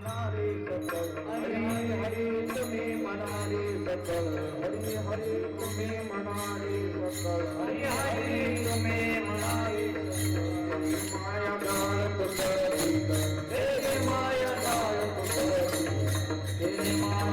हरी हरी तुम्ही म्हणाले सकल हरी हरी तुम्ही म्हणाले सकल हरी हरी तुम्ही म्हणाले माया गाळ तुझी तेरे माया गाळ तुझी तेरे माया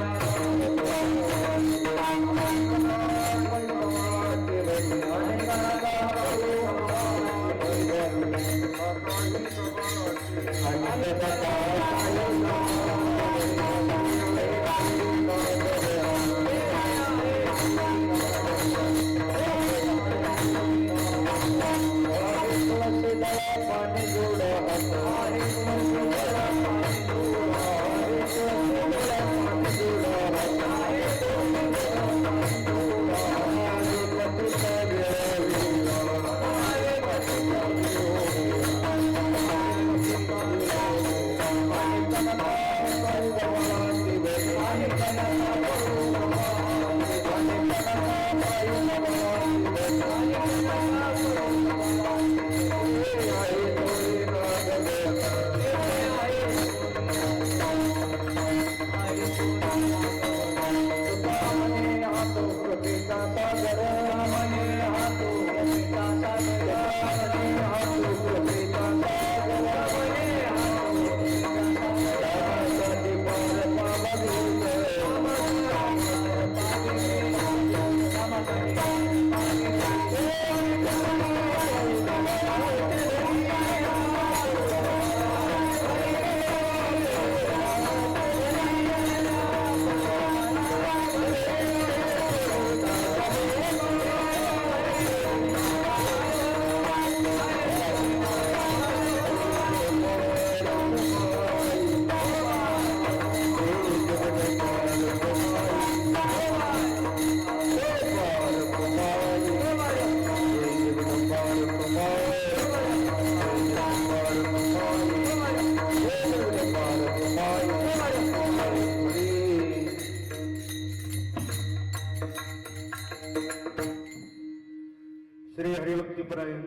श्री हरिभक्तीपरायण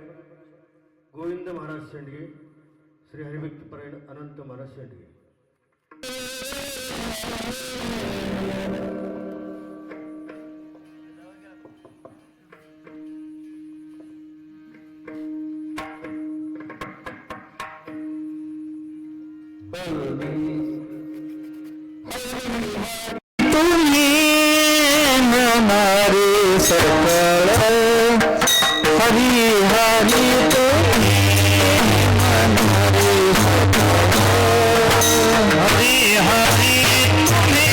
गोविंद महाराज शेंडगे, श्री हरिभक्तीपरायण अनंत महाराज शेंडगे. तुम्ही मनारे सकळ हरी हरी तुम्ही मनारे सकळ हरी हरी तुम्ही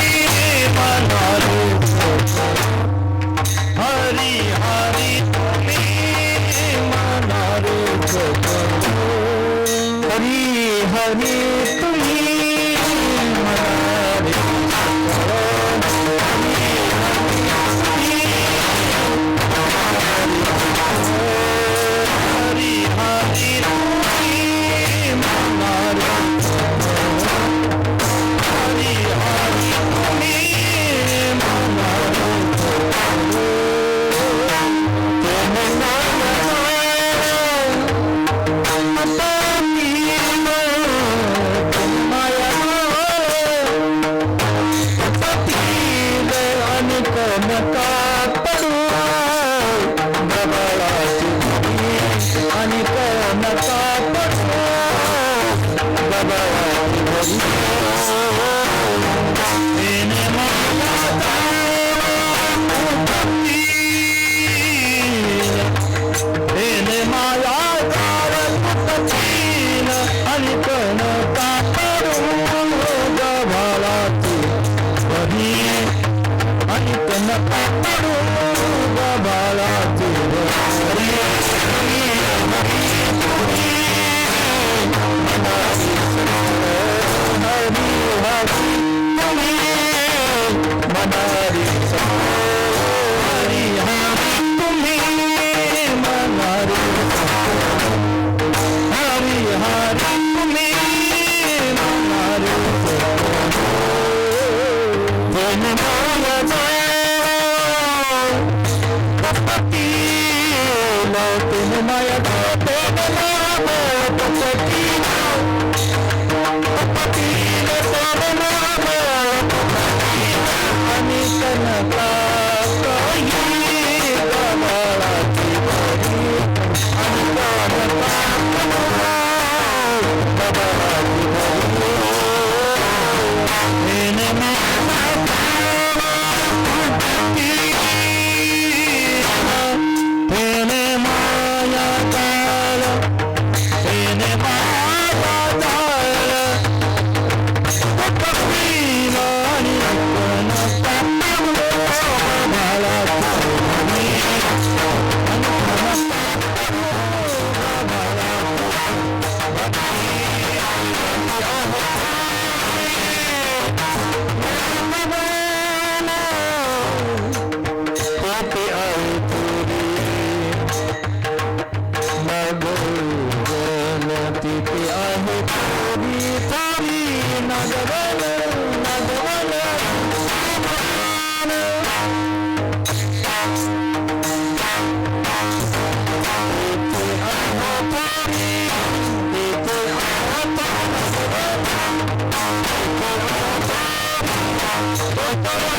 मनारे हरी हरी तुम्ही मनारे सकळ हरी हरी तुम्ही मनारे हरी आहे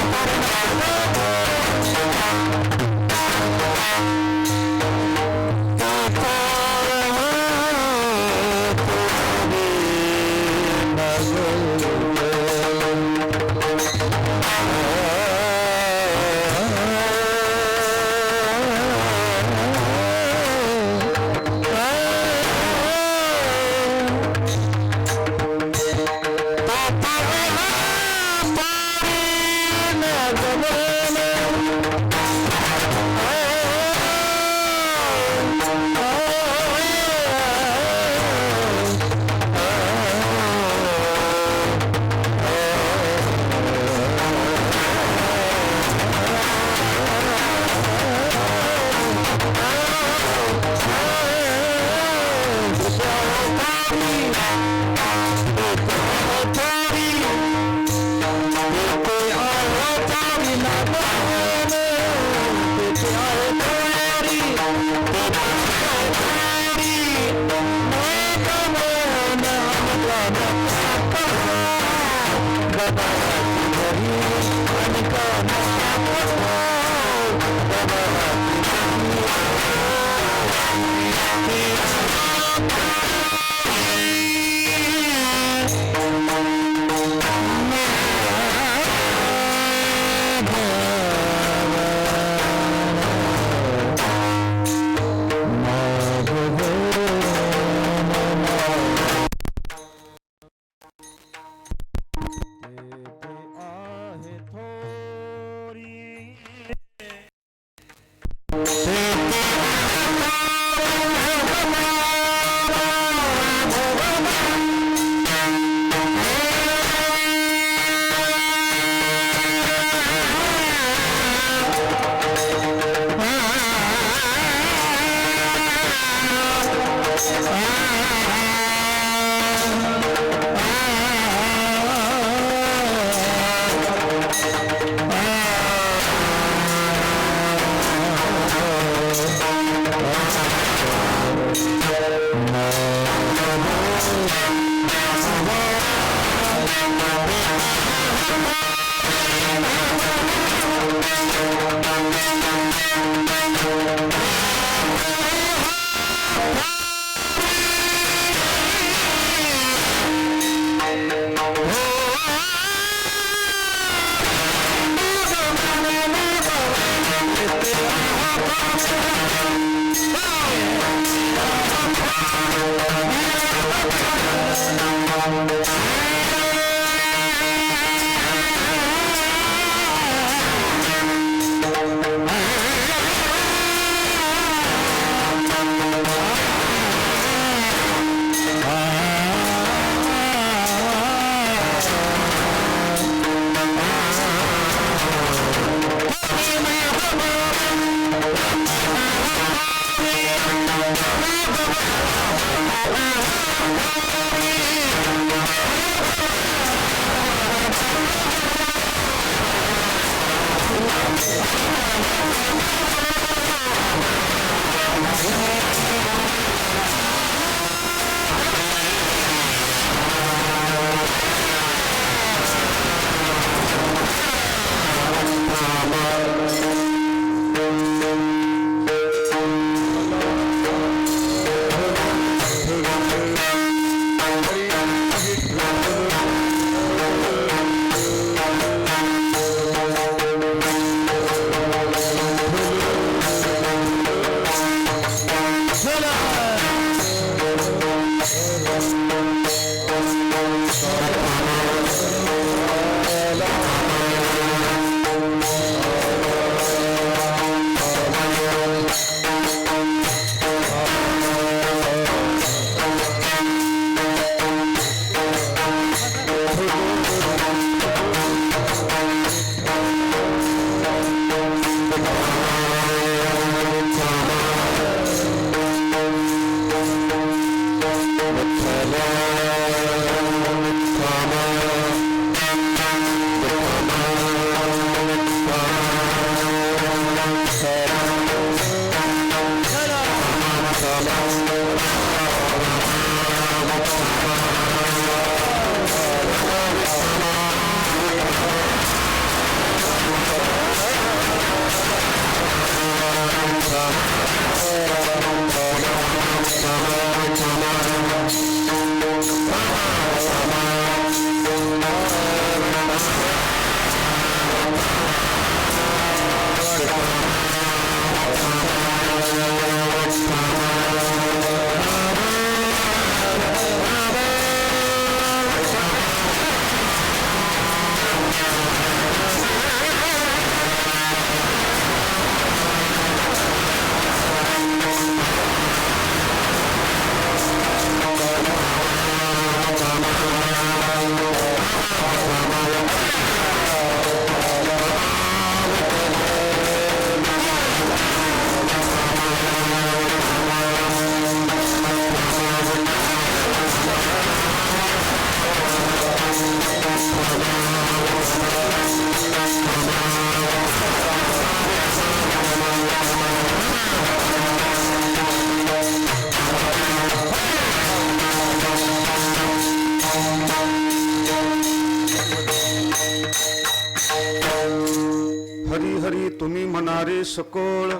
म्हणणारे सकळ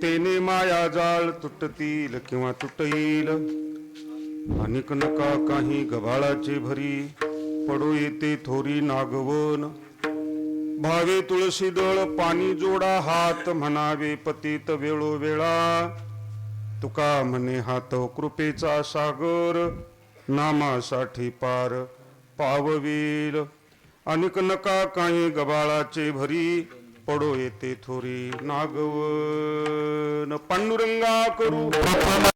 तेने माया जाळ तुटतील किंवा तुटईल अनेक नका काही गबाळाचे भरी पडो येते थोरी नागवन भावे तुळशी दळ पाणी जोडा हात म्हणावे पतित वेळोवेळा तुका म्हणे हात कृपेचा सागर नामासाठी पार पाववील अनेक नका काही गबाळाचे भरी पडो येते थोरी नागवन पांडुरंगा करू प्रथम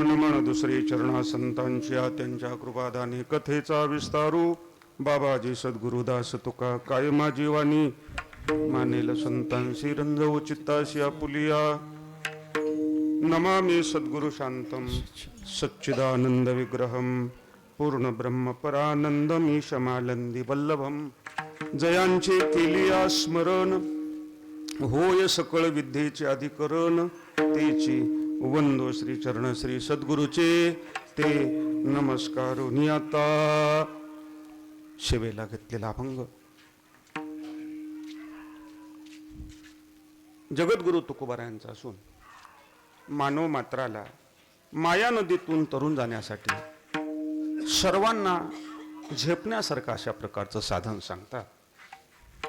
नमन दुसरे चरणा संतांच्या त्यांच्या कृपादाने कथेचा विस्तारू बाबाजी सद्गुरुदास तुका कायमा जीवानी मानेल संतांशी रंजवू चित्ताशी आपुलिया नमामि सद्गुरु शांतम सच्चिदानंद विग्रहम पूर्ण ब्रह्म परानंदमी शमालंदी वल्लभम जयांचे केलिया स्मरण होय सकळ विद्येचे अधिकरण तेची वंदो श्री चरण श्री सद्गुरुचे ते नमस्कारुनी आता शिवेला घेतलेला अभंग. जगद्गुरु तुकोबारायांचा असून मानव मात्राला माया नदीतून तरुण जाण्यासाठी सर्वांना झेपण्यासारखं अशा प्रकारचं साधन सांगतात.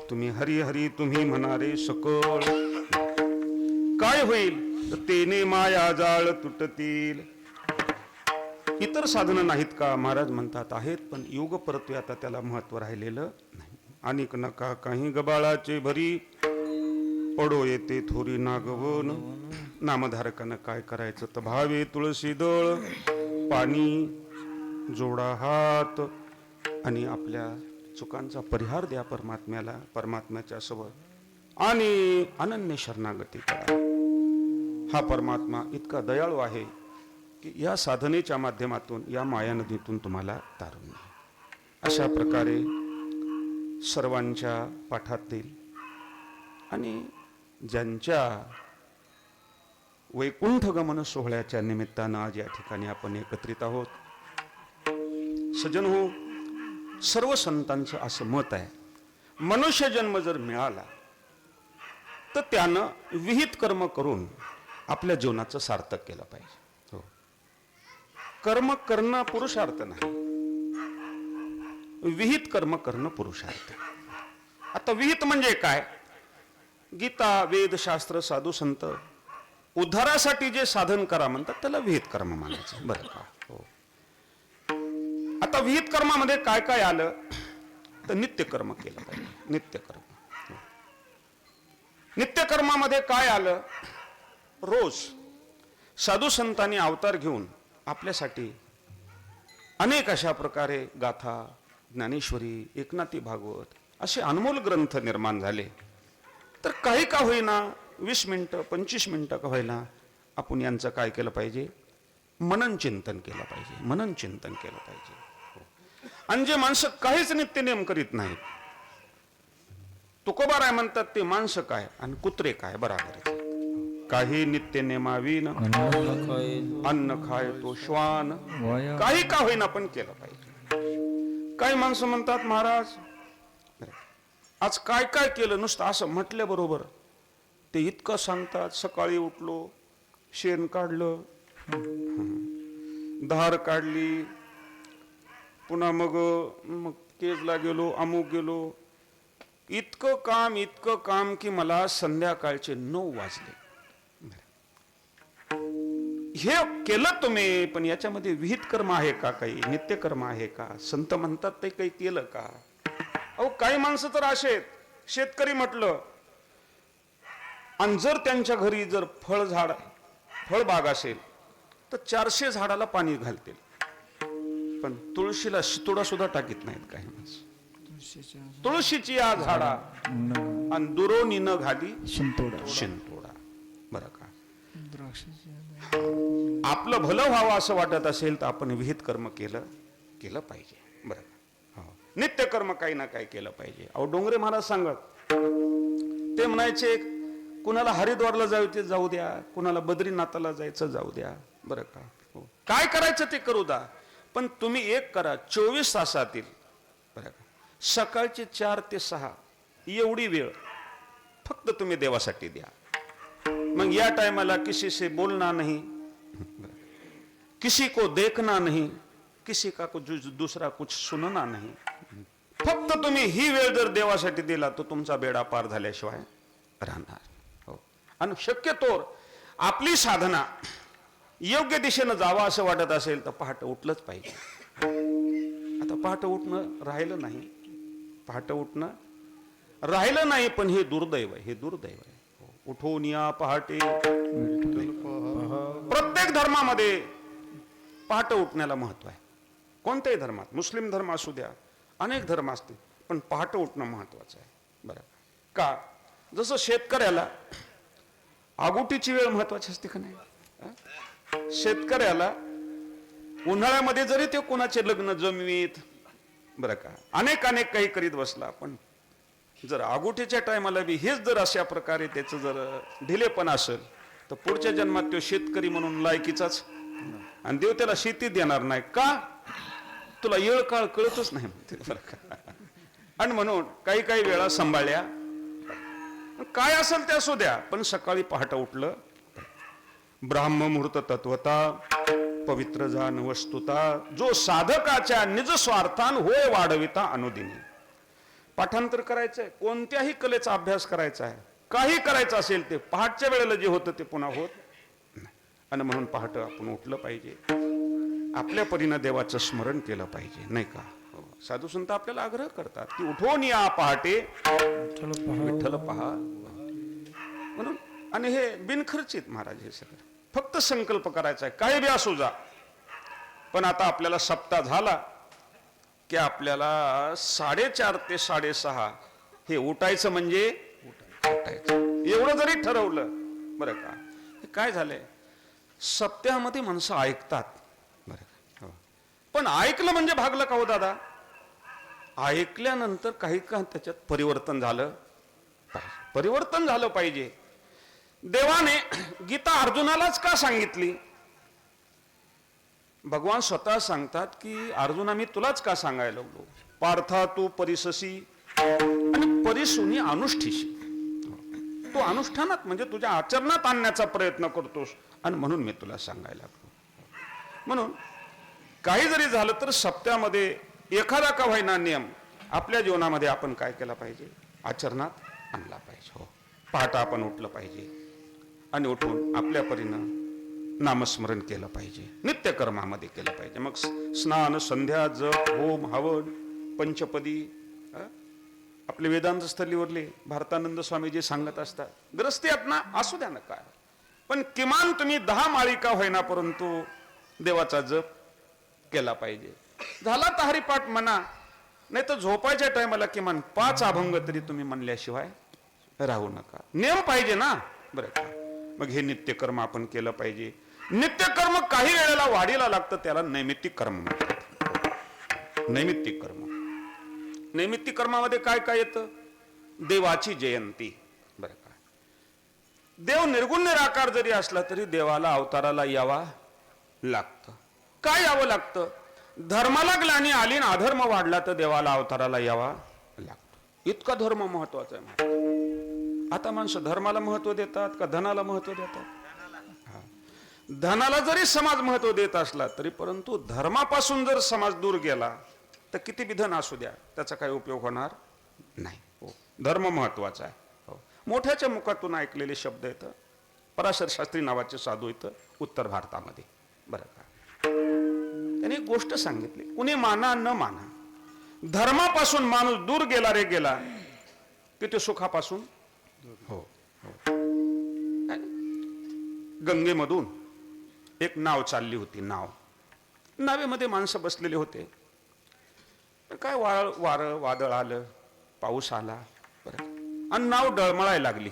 तुम्ही हरी हरी तुम्ही म्हणारे सकळ काय होईल तर तेने माया जाळ तुटतील. इतर साधनं नाहीत का महाराज म्हणतात आहेत, पण योग परत्वे आता त्याला महत्व राहिलेलं नाही. अनेक नका काही गबाळाचे भरी पडो येते थोरी नागवन नामधारकानं काय करायचं तर भावे तुळशी दळ पाणी जोडा हात आणि आपल्या चुकांचा परिहार द्या परमात्म्याला परमात्म्याच्या सवय आणि अनन्य शरणागती करा. हा परमात्मा इतका दयाळू आहे की या साधनेच्या माध्यमातून या माया नदीतून तुम्हाला तारून अशा प्रकारे सर्वांच्या पाठातील आणि ज्यांच्या वैकुंठ गमन सोहळ्याच्या निमित्तानं आज या ठिकाणी आपण एकत्रित आहोत. सजन हो, सर्व संतांचं असं मत आहे मनुष्य जन्म जर मिळाला तर त्यानं विहित कर्म करून आपल्या जीवनाचं सार्थक केलं पाहिजे. हो, कर्म करणं पुरुषार्थ नाही, विहित कर्म करणं पुरुषार्थ. आता विहित म्हणजे काय? गीता वेद शास्त्र साधू संत उद्धारासाठी जे साधन करा म्हणतात त्याला विहित कर्म मानायचं बरं का. हो, आता विहित कर्मामध्ये काय काय आलं तर नित्य कर्म केलं पाहिजे. नित्यकर्म, नित्यकर्मामध्ये काय आलं? रोज साधू संतांनी अवतार घेऊन आपल्यासाठी अनेक अशा प्रकारे गाथा ज्ञानेश्वरी एकनाथी भागवत असे अनमोल ग्रंथ निर्माण झाले. तर काही का होईना 20 मिनिटं 25 मिनिटं का होईना आपण यांचं काय केलं पाहिजे? मनन चिंतन केलं पाहिजे. मनन चिंतन केलं पाहिजे. आणि जे माणसं काहीच नित्यनेम करीत नाहीत, तुकोबाराय म्हणतात ते माणसं काय आणि कुत्रे काय बराबर. काही नित्य नेमावीन अन्न खाय तो श्वान, काही का होईना पण केलं पाहिजे. काही माणसं म्हणतात महाराज आज काय काय केलं, नुसतं असं म्हटल्या बरोबर ते इतकं सांगतात. सकाळी उठलो, शेण काढलं, धार काढली, पुन्हा मग केजला गेलो, अमुक गेलो, इतकं काम की मला संध्याकाळचे 9 वाजले. हे केलं तुम्ही, पण याच्यामध्ये विहित कर्म आहे का? काही नित्यकर्म आहे का? संत म्हणतात ते काही केलं का? अहो काही माणसं तर असे आहेत, शेतकरी म्हटलं आणि जर त्यांच्या घरी जर फळबाग असेल तर 400 झाडाला पाणी घालतील, पण तुळशीला शितोडा सुद्धा टाकीत नाहीत काही माणसं. तुळशीची या झाडा आणि दुरोनी न घाली शिंतोडा. बरं का, आपलं भलं व्हावं असं वाटत असेल तर आपण विहित कर्म केलं पाहिजे. बरं का, नित्य कर्म काही ना काही केलं पाहिजे. अहो डोंगरे महाराज सांगत, ते म्हणायचे कुणाला हरिद्वारला जाऊ द्या, कुणाला बद्रीनाथाला जायचं जाऊ द्या. बरं का, काय करायचं ते करू द्या, पण तुम्ही एक करा 24 तासातील. बरं का, सकाळची 4 ते 6 एवढी वेळ फक्त तुम्ही देवासाठी द्या. मग या टाइमाला किसी से बोलना नहीं, किसी को देखना नहीं, किसी का कुछ दूसरा कुछ सुनना नहीं. फक्त तुम्ही ही वेळ जर देवासाठी दिला तर तुमचा बेडा पार झाल्याशिवाय राहणार. हो, आणि शक्यतोवर आपली साधना योग्य दिशेनं जावा असं वाटत असेल तर पहाटे उठलंच पाहिजे. आता पहाटे उठणं राहिलं नाही, पहाटे उठणं राहिलं नाही, पण हे दुर्दैव आहे, हे दुर्दैव आहे. उठून या पहाटे. प्रत्येक धर्मामध्ये पहाटे उठण्याला महत्व आहे. कोणत्याही धर्मात, मुस्लिम धर्म असू द्या, अनेक धर्म असतील, पण पहाटे उठणं महत्वाचं आहे. बरं का, जसं शेतकऱ्याला आगोटीची वेळ महत्वाची असते का नाही. शेतकऱ्याला उन्हाळ्यामध्ये जरी ते कोणाचे लग्न जमवीत, बरं का, अनेक काही करीत बसला, पण जर आगोटीच्या टायमाला बी हेच जर अशा प्रकारे त्याचं जर ढिलेपण असेल तर पुढच्या जन्मात तो शेतकरी म्हणून लायकीचाच, आणि देव त्याला शेती देणार नाही. का, तुला येळ काळ कळतच नाही म्हणते. बरं का, आणि म्हणून काही वेळा सांभाळल्या, काय असेल ते असू द्या, पण सकाळी पहाटे उठलं. ब्राह्म मुहूर्त तत्वता पवित्र जान वस्तुता, जो साधकाच्या निज स्वार्थान होय वाढविता अनुदिनी. पाठांतर करायचंय, कोणत्याही कलेचा अभ्यास करायचा आहे, काही करायचं असेल ते पहाटच्या वेळेला जे होतं ते पुन्हा होत नाही. आणि म्हणून पहाटे आपण उठलं पाहिजे, आपल्या परीनं देवाचं स्मरण केलं पाहिजे, नाही का. साधू संत आपल्याला आग्रह करतात की उठून या पहाटे विठ्ठल पहा म्हणून. आणि हे बिनखर्चित महाराज, हे सगळं फक्त संकल्प करायचा आहे, काही बी असू जा. पण आता आपल्याला सप्ताह झाला की आपल्याला 4:30 ते 6:30 हे उठायचं म्हणजे उठायचं, एवढं जरी ठरवलं. बरं का, हे काय झालंय, सप्त्यामध्ये माणसं ऐकतात. बरं का, पण ऐकलं म्हणजे भागलं का हो दादा. ऐकल्यानंतर काही का त्याच्यात परिवर्तन झालं पाहिजे, परिवर्तन झालं पाहिजे. देवाने गीता अर्जुनालाच का सांगितली. भगवान स्वतः सांगतात की अर्जुना मी तुलाच का सांगायला लागलो, पार्था तू परिससी आणि परिसुनी अनुष्ठिशी. तू अनुष्ठानात म्हणजे तुझ्या आचरणात आणण्याचा प्रयत्न करतोस, आणि म्हणून मी तुला सांगायला लागलो. म्हणून काही जरी झालं तर सप्त्यामध्ये एखादा का होईना नियम आपल्या जीवनामध्ये आपण काय केला पाहिजे, आचरणात आणला पाहिजे. हो, पहाटे आपण उठलं पाहिजे आणि उठून आपल्या परीनं नामस्मरण केलं पाहिजे, नित्यकर्मामध्ये केलं पाहिजे. मग स्नान, संध्या, जप, होम, हवन, पंचपदी, आपले वेदांत स्थलीवरले भारतानंद स्वामीजी सांगत असतात. ग्रस्ती ना असू द्या ना काय, पण किमान तुम्ही 10 माळिका होईना परंतु देवाचा जप केला पाहिजे. झाला तर हरिपाठ म्हणा, नाही तर झोपायच्या टायमाला किमान 5 अभंग तरी तुम्ही म्हणल्याशिवाय राहू नका. नियम पाहिजे ना. बरं का, मग हे नित्यकर्म आपण केलं पाहिजे. नित्यकर्म काही वेळेला वाढीला लागतं, त्याला नैमित्तिक कर्म म्हणतात. नैमित्तिक कर्म, नैमित्तिक कर्मामध्ये काय काय येतं, देवाची जयंती. बरं का, देव निर्गुण निराकार जरी असला तरी देवाला अवताराला यावा लागतं. काय यावं लागतं, धर्माला ग्लानी आली आणि अधर्म वाढला तर देवाला अवताराला यावा लागतो. इतका धर्म महत्वाचा आहे. आता माणसं धर्माला महत्व देतात का धनाला महत्व देतात. धनाला जरी समाज महत्व देत असला तरी परंतु धर्मापासून जर समाज दूर गेला तर किती बी धन असू द्या त्याचा काही उपयोग होणार नाही. हो, धर्म महत्वाचा आहे. हो, मोठ्याच्या मुखातून ऐकलेले शब्द येतं. पराशर शास्त्री नावाचे साधू येतं उत्तर भारतामध्ये. बरं का, त्यांनी एक गोष्ट सांगितली, कुणी माना न माना, धर्मापासून माणूस दूर गेला रे गेला की ते सुखापासून. हो, हो, गंगेमधून एक नाव चालली होती. नावेमध्ये माणसं बसलेले होते. काय वारं वादळ आलं, पाऊस आला बरं, आणि नाव डळमळायला लागली.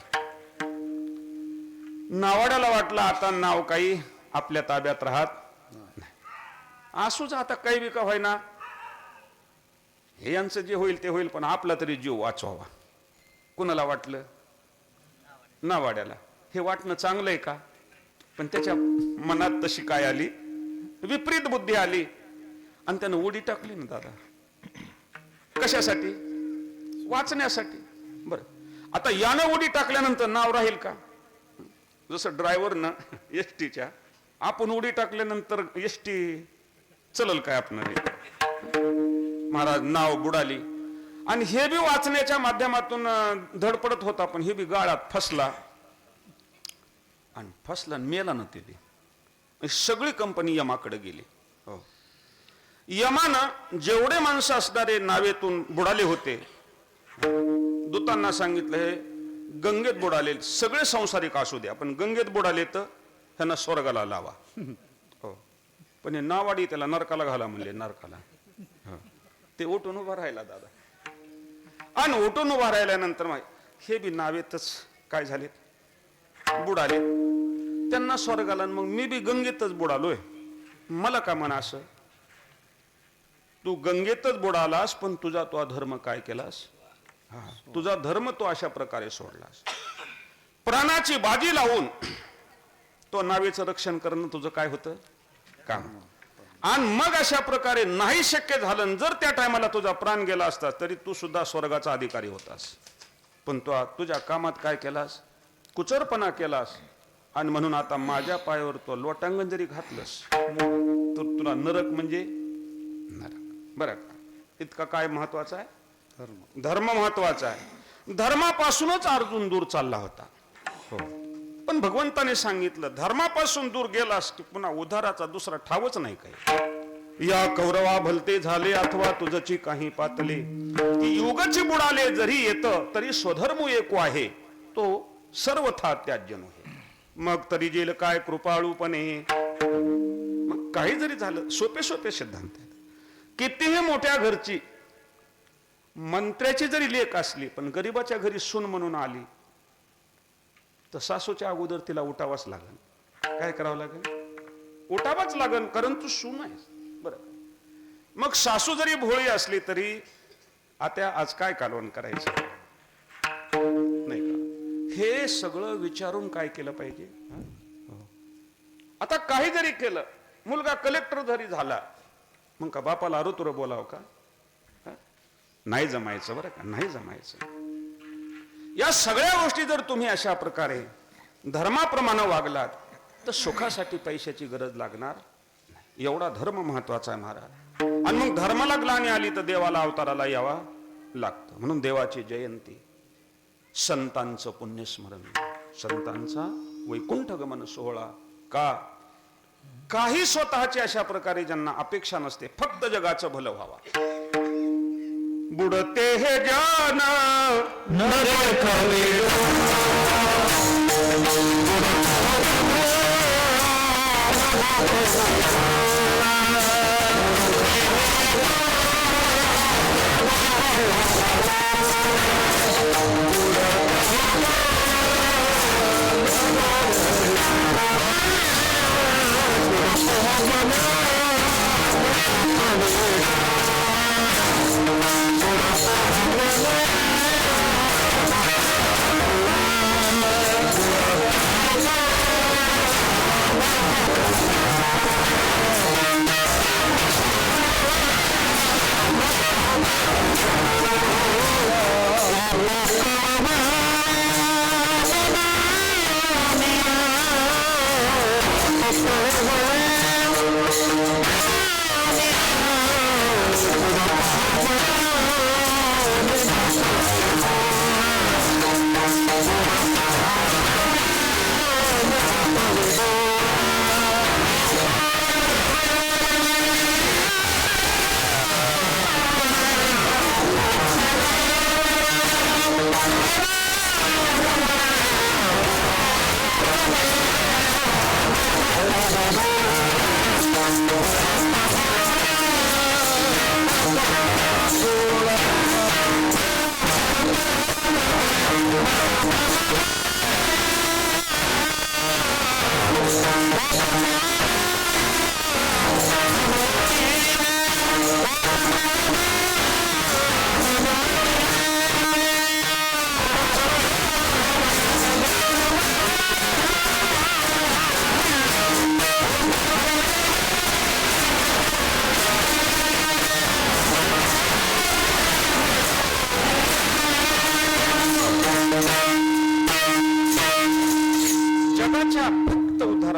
नावाड्याला वाटलं आता नाव काही आपल्या ताब्यात राहत नाही. असूच आता काही बी का होईना, हे यांचं जे होईल ते होईल, पण आपला तरी जीव वाचवावा. कुणाला वाटलं? नावाड्याला. हे वाटणं चांगलं आहे का? पण त्याच्या मनात तशी काय आली, विपरीत बुद्धी आली, आणि त्यानं उडी टाकली ना दादा. कशासाठी? वाचण्यासाठी. बरं, आता यानं उडी टाकल्यानंतर नाव राहील का? जसं ड्रायव्हरनं एसटीच्या, आपण उडी टाकल्यानंतर एसटी चलल काय आपण? महाराज नाव बुडाली, आणि हे बी वाचण्याच्या माध्यमातून धडपडत होता, पण हे बी गाळात फसला, आणि फसला मेला ना. ते सगळी कंपनी यमाकडे गेली. हो, यमानं जेवढे माणसं असणारे नावेतून बुडाले होते, दूतांना सांगितलं हे गंगेत बुडाले सगळे संसारिक असू द्या, पण गंगेत बुडाले तर ह्यांना स्वर्गाला लावा. हो, पण हे नावाडी त्याला नरकाला घाला म्हणले. नरकाला. ते उठून उभा राहिला दादा, आणि उठून उभा राहिल्यानंतर हे बी नावेतच काय झाले, बुडाले. त्यांना स्वर्गाला, मग मी बी गंगेतच बुडालोय, मला का म्हणा असं? तू गंगेतच बुडालास, पण तुझा तो धर्म काय केलास? तुझा धर्म तो अशा प्रकारे सोडलास. प्राणाची बाजी लावून तो नावेचं रक्षण करणं तुझं काय होतं काम. आणि मग अशा प्रकारे नाही शक्य झालं. जर त्या टायमाला तुझा प्राण गेला असता तरी तू सुद्धा स्वर्गाचा अधिकारी होतास, पण तो तुझ्या कामात काय केलास? कुचरपणा केलास. आणि म्हणून आता माझ्या पायावर तो लोटांगण जरी घातलंस तर तुला नरक म्हणजे नरक. बरं का? इतका काय महत्वाचा आहे? धर्म महत्वाचा आहे. धर्मापासूनच अर्जुन दूर चालला होता. हो, पण भगवंताने सांगितलं धर्मापासून दूर गेलास की पुन्हा उद्धाराचा दुसरा ठावच नाही काही. या कौरवा भलते झाले अथवा तुझची काही पातले, की युगची बुडाले जरी येत तरी स्वधर्म एको आहे, तो सर्वथा त्याज्य नव्हे. मग तरी जेल काय कृपाळूपणे. मग काही जरी झालं, सोपे सोपे सिद्धांत आहेत. कितीही मोठ्या घरची मंत्र्याची जरी लेक असली, पण गरीबाच्या घरी सून म्हणून आली तर सासूच्या अगोदर तिला उठावाच लागेल. काय करावं लागेल? उठावाच लागेल, कारण तू सून आहेस. बरं, मग सासू जरी भोळी असली तरी आता आज काय कालवण करायचं नाही का? हे सगळं विचारून काय केलं पाहिजे. आता काही जरी केलं, मुलगा कलेक्टर जरी झाला, मग का बापाला अरुतुर बोलावं का? नाही जमायचं. बरं का? नाही जमायचं. या सगळ्या गोष्टी जर तुम्ही अशा प्रकारे धर्माप्रमाणे वागलात तर सुखासाठी पैशाची गरज लागणार नाही. एवढा धर्म महत्वाचा आहे महाराज. आणि मग धर्माला ग्लानी आली तर देवाला अवताराला यावा लागतं. म्हणून देवाची जयंती, संतांचं पुण्यस्मरण, संतांचा वैकुंठ गमन सोहळा. का? काही स्वतःची अशा प्रकारे ज्यांना अपेक्षा नसते, फक्त जगाचं भलं व्हावा. बुडते हे जान नरक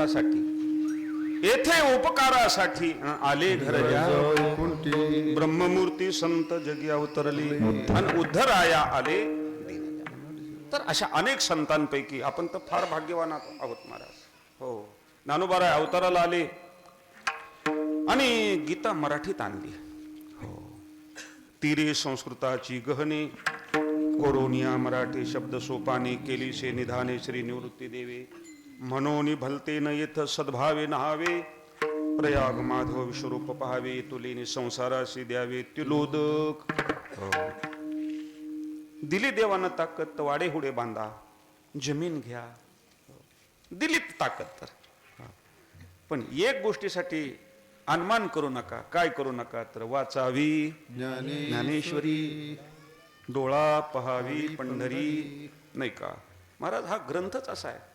कशासाठी? येथे उपकारासाठी आले घरजा ब्रह्ममूर्ती संत जगी अवतरली आणि उद्धराया आले दीनजा. तर अशा अनेक संतांपैकी आपण तर फार भाग्यवान आहोत महाराज. हो, ज्ञानोबा अवताराला आले आणि गीता मराठीत आणली. हो, तीरे संस्कृताची गहने कोरोनिया मराठी शब्द सोपाने केली से निधाने श्री निवृत्ती देवे म्हणून भलते न येथ सद्भावे नहावे प्रयाग माधव विश्वरूप पहावे तुलेने संसाराशी द्यावे तिलोदक. हो. दिली देवानं ताकद वाडे हुडे बांधा जमीन घ्या. दिली ताकद तर, पण एक गोष्टीसाठी अनुमान करू नका. काय करू नका तर वाचावी ज्ञानेश्वरी डोळा पहावी पंढरी. नाही का महाराज, हा ग्रंथच असा आहे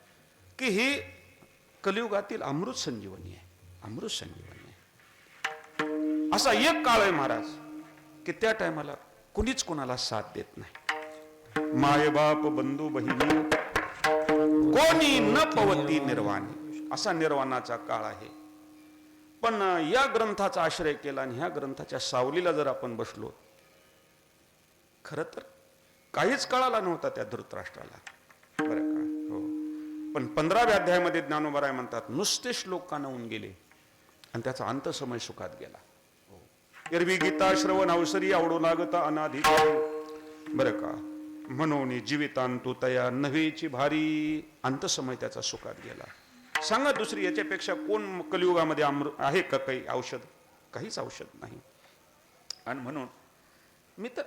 की ही कलियुगातील अमृत संजीवनी आहे. अमृत संजीवनी आहे. असा एक काळ आहे महाराज की त्या टायमाला कुणीच कोणाला साथ देत नाही. माय बाप बंधू बहिणी कोणी न पवती निर्वाणी, असा निर्वाणाचा काळ आहे. पण या ग्रंथाचा आश्रय केला आणि ह्या ग्रंथाच्या सावलीला जर आपण बसलो, खर तर काहीच कळाला नव्हता त्या धृतराष्ट्राला, बरं का. हो, पण 15व्या अध्यायामध्ये ज्ञानोबा म्हणतात नुसते श्लोक कानावून गेले आणि त्याचा अंत समय सुखात गेला. हो, एरवी गीता श्रवण अवसरी आवडू लागता अनाधी, बरं का. म्हणून जीवितांतू तया नव्हेची भारी, अंत समय त्याचा सुखात गेला. सांगा दुसरी याच्यापेक्षा कोण कलियुगामध्ये आहे का काही औषध? काहीच औषध नाही. आणि म्हणून मी तर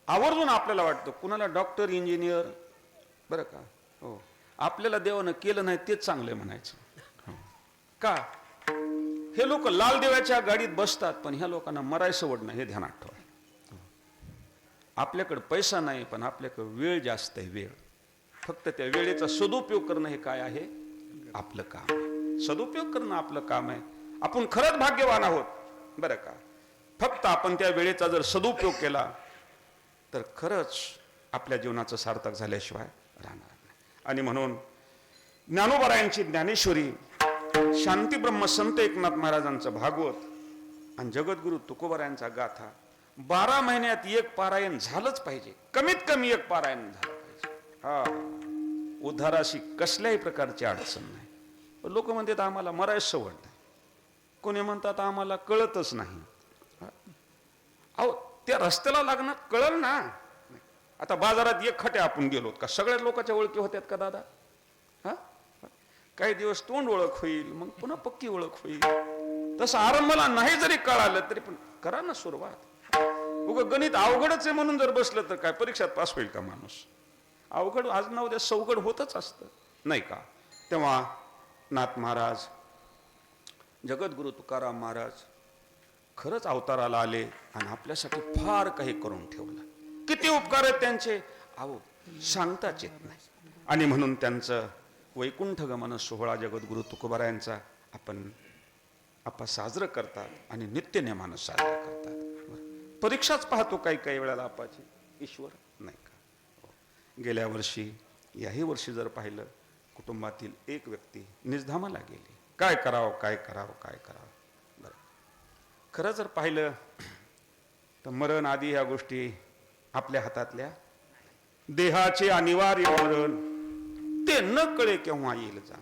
आवर्जून आपल्याला वाटतं कुणाला डॉक्टर इंजिनियर, बरं का. हो, आपल्याला देवानं केलं नाही तेच चांगले म्हणायचं. हो. का हे लोक लाल देवाच्या गाडीत बसतात पण ह्या लोकांना मरायचं वड नाही, हे ध्यानात ठेवा. आपल्याकडे पैसा नाही पण आपल्याकडे वेळ जास्त आहे. वेळ, फक्त त्या वेळेचा सदुपयोग करणं हे काय आहे? आपलं काम आहे. सदुपयोग करणं आपलं काम आहे. आपण खरंच भाग्यवान आहोत, बरं का. फक्त आपण त्या वेळेचा जर सदुपयोग केला तर खरंच आपल्या जीवनाचं सार्थक झाल्याशिवाय राहणार नाही. आणि म्हणून ज्ञानोबा ज्ञानेश्वरी, शांती ब्रह्म संत एकनाथ महाराजांचं भागवत आणि जगद्गुरु तुकोबारायांचा गाथा 12 महिन्यात एक पारायण झालंच पाहिजे. कमीत कमी एक पारायण झालं पाहिजे. हा, उद्धाराशी कसल्याही प्रकारची अडचण नाही. लोक म्हणतात आम्हाला मरायचं सवड नाही, कोणी म्हणतात आम्हाला कळतच नाही. अहो, त्या रस्त्याला लागणार कळल ना. आता बाजारात एक खटे आपण गेलो का सगळ्या लोकांच्या ओळखी होत्यात का दादा? हा, काही दिवस तोंड ओळख होईल, मग पुन्हा पक्की ओळख होईल. तसं आरंभाला नाही जरी कळालं तरी पण करा ना सुरुवात. उगं गणित अवघडच आहे म्हणून जर बसलं तर काय परीक्षात पास होईल का माणूस? अवघड आज ना उद्या सवघड होतच असतं, नाही का. तेव्हा नाथ महाराज, जगद्गुरु तुकाराम महाराज खरंच अवताराला आले आणि आपल्यासाठी फार काही करून ठेवलं. किती उपकार आहेत त्यांचे, अहो सांगताच येत नाही. आणि म्हणून त्यांचं वैकुंठ गमन सोहळा जगद्गुरु तुकोबारायांचा आपण साजरं करतात आणि नित्यनेमानं साजरा करतात. परीक्षाच पाहतो काही काही वेळेला आपाची, ईश्वर, नाही का. गेल्या वर्षी, याही वर्षी जर पाहिलं, कुटुंबातील एक व्यक्ती निजधामाला गेली. काय करावं काय करावं काय करावं. बरं, खरं जर पाहिलं तर मरण आदी ह्या गोष्टी आपल्या हातातल्या. देहाचे अनिवार्य मरण ते न कळे केव्हा येईल जा,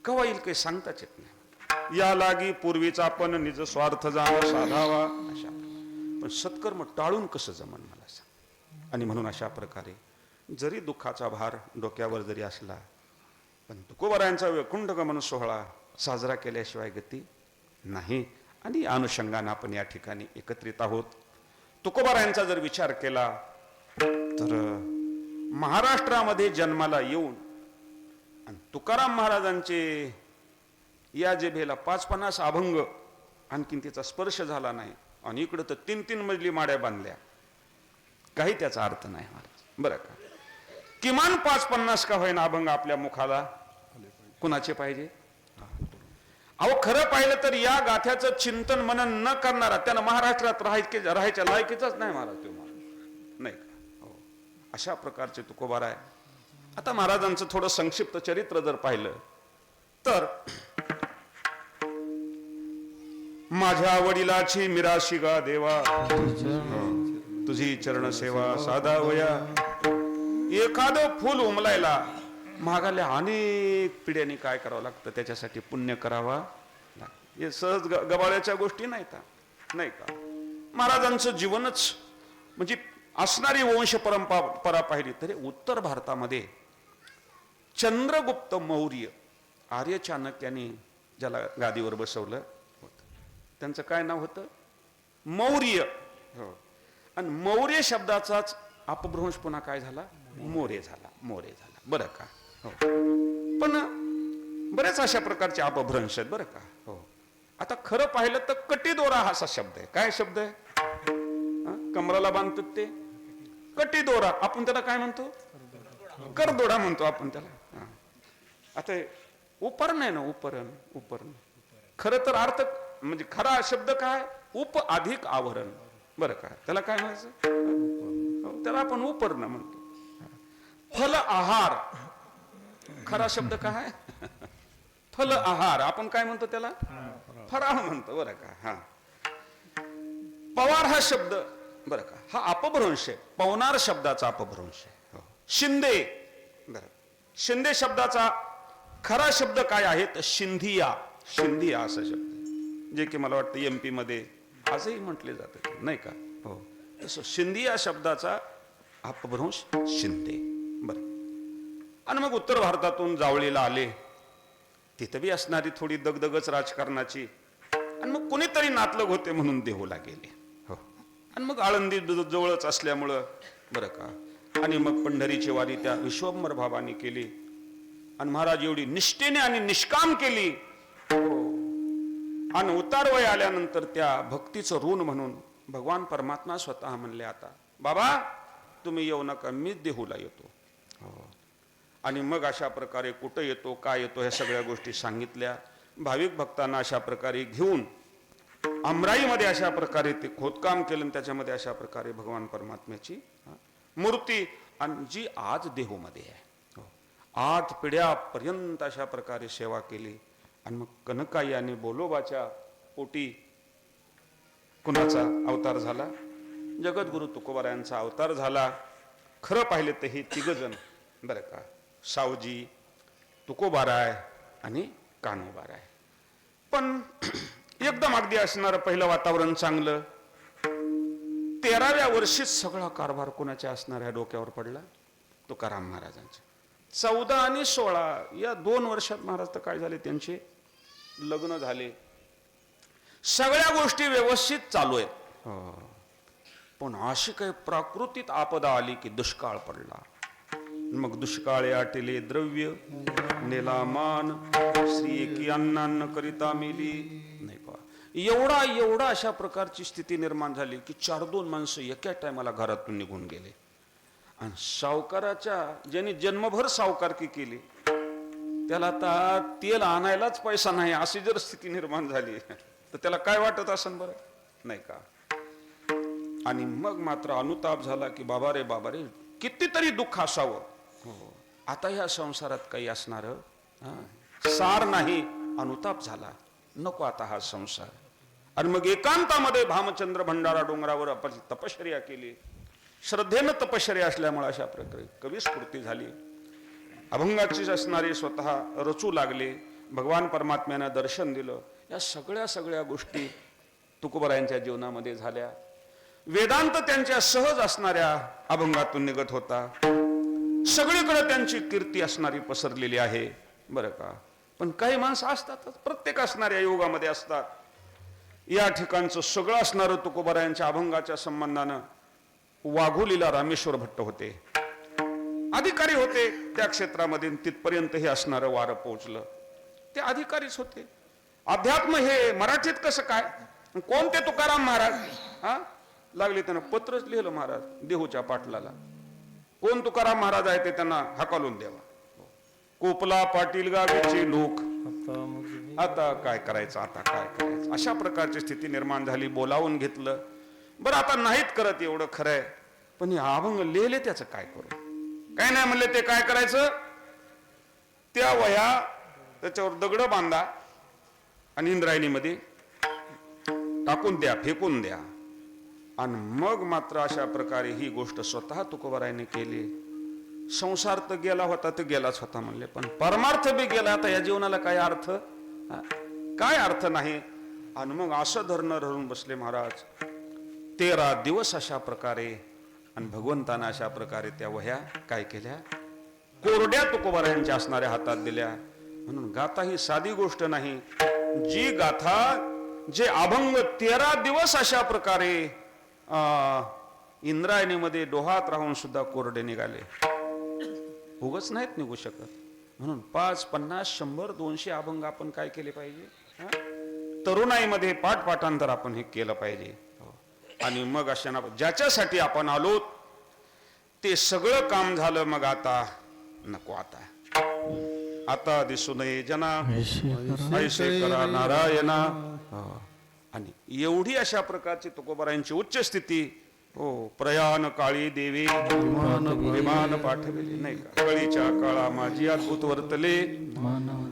केव्हा येईल काही सांगताच येत नाही. या लागी पूर्वीच आपण निज स्वार्थ जाण साधावा, अशा. पण सत्कर्म टाळून कसं जमन मला सांग. आणि म्हणून अशा प्रकारे जरी दुःखाचा भार डोक्यावर जरी असला, पण तुकोबारायांचा वैकुंठ गमन सोहळा साजरा केल्याशिवाय गती नाही. आणि अनुषंगाने आपण या ठिकाणी एकत्रित आहोत. तुकोबारायांचा जर विचार केला तर महाराष्ट्रामध्ये जन्माला येऊन आणि तुकाराम महाराजांचे या जेभेला 5-50 अभंग, आणखीन तिचा स्पर्श झाला नाही, आणि इकडं तर 3-3 मजली माड्या बांधल्या, काही त्याचा अर्थ नाही महाराज, बरं का. किमान 5-50 का होईना अभंग आपल्या मुखाला कुणाचे पाहिजे. अहो खरं पाहिलं तर या गाथ्याचं चिंतन मनन न करणारा त्यानं महाराष्ट्रात राहायच्या लायकीचाच नाही महाराज, तो महाराज, नाही का. हो, अशा प्रकारचे तुकोबार आहे. आता महाराजांचं थोडं संक्षिप्त चरित्र जर पाहिलं तर माझ्या वडिलाची मिराशी गा देवा, तुझी चरण सेवा साधावया. एखादं फुल उमलायला महागाल्या अनेक पिढ्यांनी काय करावं लागतं, त्याच्यासाठी पुण्य करावा लागतं. हे सहज गबाळ्याच्या गोष्टी नाही का. महाराजांचं जीवनच म्हणजे असणारी वंश परंपरा पाहिली तरी उत्तर भारतामध्ये चंद्रगुप्त मौर्य आर्य चाणक्याने ज्याला गादीवर बसवलं होतं, त्यांचं काय नाव होतं? मौर्य. हो. आणि मौर्य शब्दाचाच अपभ्रंश पुन्हा काय झाला? मोरे झाला. बरं का. हो. पण बरेच अशा प्रकारचे अपभ्रंश आहेत बरं का. हो. आता खरं पाहिलं तर कटीदोरा हा असा शब्द आहे. काय शब्द आहे? कमराला बांधतात ते कटीदोरा. आपण त्याला काय म्हणतो? करदोडा म्हणतो आपण त्याला. आता उपरण आहे ना, उपरण. खरं तर अर्थ म्हणजे खरा शब्द काय? उप अधिक आवरण. बरं का. त्याला काय म्हणायचं? त्याला आपण उपरण म्हणतो. फल आहार. खरा शब्द काय? फल आहार. आपण काय म्हणतो त्याला? फराळ म्हणतो. बरं का. हा. पवार हा शब्द बरं का, हा अपभ्रंश आहे. पवनार शब्दाचा अपभ्रंश आहे. शिंदे. बरं. शिंदे शब्दाचा खरा शब्द काय आहे? तर शिंधिया असा शब्द आहे, जे की मला वाटतं MP मध्ये आजही म्हटले जाते नाही का. हो. तसं शिंधिया शब्दाचा अपभ्रंश शिंदे. बरं. आणि मग उत्तर भारतातून जावळीला आले. तिथं बी असणारी थोडी दगदगच राजकारणाची. आणि मग कुणीतरी नातलग होते म्हणून देहूला गेले. हो. आणि मग आळंदी जवळच असल्यामुळं बरं का. आणि मग पंढरीची वारी त्या विश्वंभर भावानी केली. आणि महाराज एवढी निष्ठेने आणि निष्काम केली. हो. आणि उतार वय आल्यानंतर त्या भक्तीचं ऋण म्हणून भगवान परमात्मा स्वतः म्हणले, आता बाबा तुम्ही येऊ नका, मीच देहूला येतो. हो. आणि मग अशा प्रकारे कुठं येतो, काय येतो, ह्या सगळ्या गोष्टी सांगितल्या. भाविक भक्तांना अशा प्रकारे घेऊन अमराईमध्ये अशा प्रकारे ते खोदकाम केलं. त्याच्यामध्ये अशा प्रकारे भगवान परमात्म्याची मूर्ती आणि जी आज देहूमध्ये आहे. 8 पिढ्यापर्यंत अशा प्रकारे सेवा केली. आणि मग कनकाई आणि बोलोबाच्या पोटी कुणाचा अवतार झाला? जगद्गुरु तुकोबारायांचा अवतार झाला. खरं पाहिले तर हे तिघजण बरं का, सावजी, तुकोबाराय आणि कान्होबाराय. पण एकदम अगदी असणारं पहिलं वातावरण चांगलं. 13व्या वर्षीच सगळा कारभार कोणाच्या असणाऱ्या डोक्यावर पडला? तुकाराम महाराजांचा. 14 आणि 16 या 2 वर्षात महाराज तर काय झाले, त्यांचे लग्न झाले. सगळ्या गोष्टी व्यवस्थित चालू आहेत. पण अशी काही प्राकृतिक आपदा आली की दुष्काळ पडला. मग दुष्काळे आटेले द्रव्य, नेला मान, श्री एकी अन्नान्न करिता मेली. नाही पा एवढा अशा प्रकारची स्थिती निर्माण झाली की 4-2 माणसं एका टायमाला घरातून निघून गेले. आणि सावकाराच्या ज्यांनी जन्मभर सावकारकी केली त्याला आता तेल आणायलाच पैसा नाही, अशी जर स्थिती निर्माण झाली तर त्याला काय वाटत असेल बरं, नाही का. आणि मग मात्र अनुताप झाला की बाबा रे कितीतरी दुःख असावं. आता ह्या संसारात काही असणार सार नाही. अनुताप झाला, नको आता हा संसार. आणि मग एकांतामध्ये भामचंद्र भंडारा डोंगरावर आपण तपश्चर्या केली. श्रद्धेनं तपश्चर्या असल्यामुळे अशा प्रकारे कवी स्फूर्ती झाली. अभंगाची असणारे स्वतः रचू लागले. भगवान परमात्म्यानं दर्शन दिलं. या सगळ्या गोष्टी तुकोबारायांच्या जीवनामध्ये झाल्या. वेदांत त्यांच्या सहज असणाऱ्या अभंगातून निघत होता. सगळीकडे त्यांची कीर्ती असणारी पसरलेली आहे बरं का. पण काही माणसं असतातच, प्रत्येक असणाऱ्या योगामध्ये असतात. या ठिकाणचं सगळं असणारं तुकोबारायांच्या अभंगाच्या संबंधानं वाघोलीला रामेश्वर भट्ट होते, अधिकारी होते त्या क्षेत्रामध्ये. तिथपर्यंत हे असणारं वारं पोहोचलं. ते अधिकारीच होते. अध्यात्म हे मराठीत कसं काय, कोणते तुकाराम महाराज लागले. त्यांना पत्रच लिहिलं महाराज देहूच्या पाटलाला, कोण तुकाराम महाराज आहे ते त्यांना हाकालून द्यावा. कोपला पाटील गावीचे लोक, आता काय करायचं, अशा प्रकारची स्थिती निर्माण झाली. बोलावून घेतलं. बरं आता नाहीत करत एवढं खरंय, पण हे अभंग लिहिले त्याचं काय करू. काय नाही म्हणले ते काय करायचं. त्या वया त्याच्यावर दगड बांधा आणि इंद्रायणीमध्ये टाकून द्या, फेकून द्या. आणि मग मात्र अशा प्रकारे ही गोष्ट स्वतः तुकोबारायने केली. संसार तर गेला होता तर गेलाच होता म्हणले, पण परमार्थ बी गेला. आता या जीवनाला काय अर्थ? काय अर्थ नाही. आणि मग असं धरून बसले महाराज. 13 दिवस अशा प्रकारे. आणि भगवंतानं अशा प्रकारे त्या वह्या काय केल्या? कोरड्या तुकोबारायांच्या असणाऱ्या हातात दिल्या. म्हणून गाथा ही साधी गोष्ट नाही. जी गाथा, जे अभंग 13 दिवस अशा प्रकारे इंद्रायणीमध्ये डोहात राहून सुद्धा कोरडे निघाले, उगच नाहीत निघू शकत. म्हणून 5, 50, 100, 200 अभंग आपण काय केले पाहिजे? तरुणाईमध्ये पाठपाठांतर आपण हे केलं पाहिजे. आणि मग अशा ज्याच्यासाठी आपण आलो ते सगळं काम झालं. मग आता नको, आता दिसू नये जना ऐसे करा नारायणा. आणि एवढी अशा प्रकारची तुकोबारायांची उच्च स्थिती. हो, प्रयाण काळी देवी विमान पाठविले, नाही का? कळीच्या काळा माझी अद्भुत वर्तले,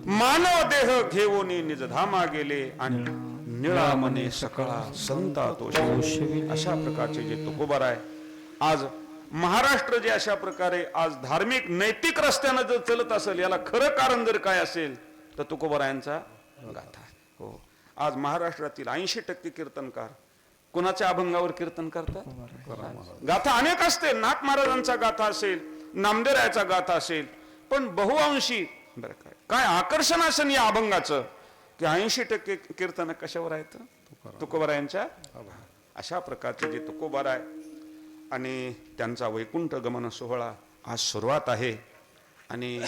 मानव देह घेऊन निज धामा गेले. आणि निळा मने सकळा संता तो. अशा प्रकारचे जे तुकोबार आहे, आज महाराष्ट्र जे अशा प्रकारे आज धार्मिक नैतिक रस्त्यानं जर चलत असेल, याला खरं कारण जर काय असेल तर तुकोबारायांचा गाथा. हो, आज महाराष्ट्रातील 80% कीर्तनकार कुणाच्या अभंगावर कीर्तन करतात? गाथा अनेक असते. नाथ महाराजांचा गाथा असेल, नामदेवरायाचा गाथा असेल, पण बहुअंशी बरं काय आकर्षण असेल या अभंगाचं की 80% कीर्तन कशावर आहेत? तुकोबारायांच्या. अशा प्रकारचे जे तुकोबार आहे आणि त्यांचा वैकुंठ गमन सोहळा आज सुरुवात आहे. आणि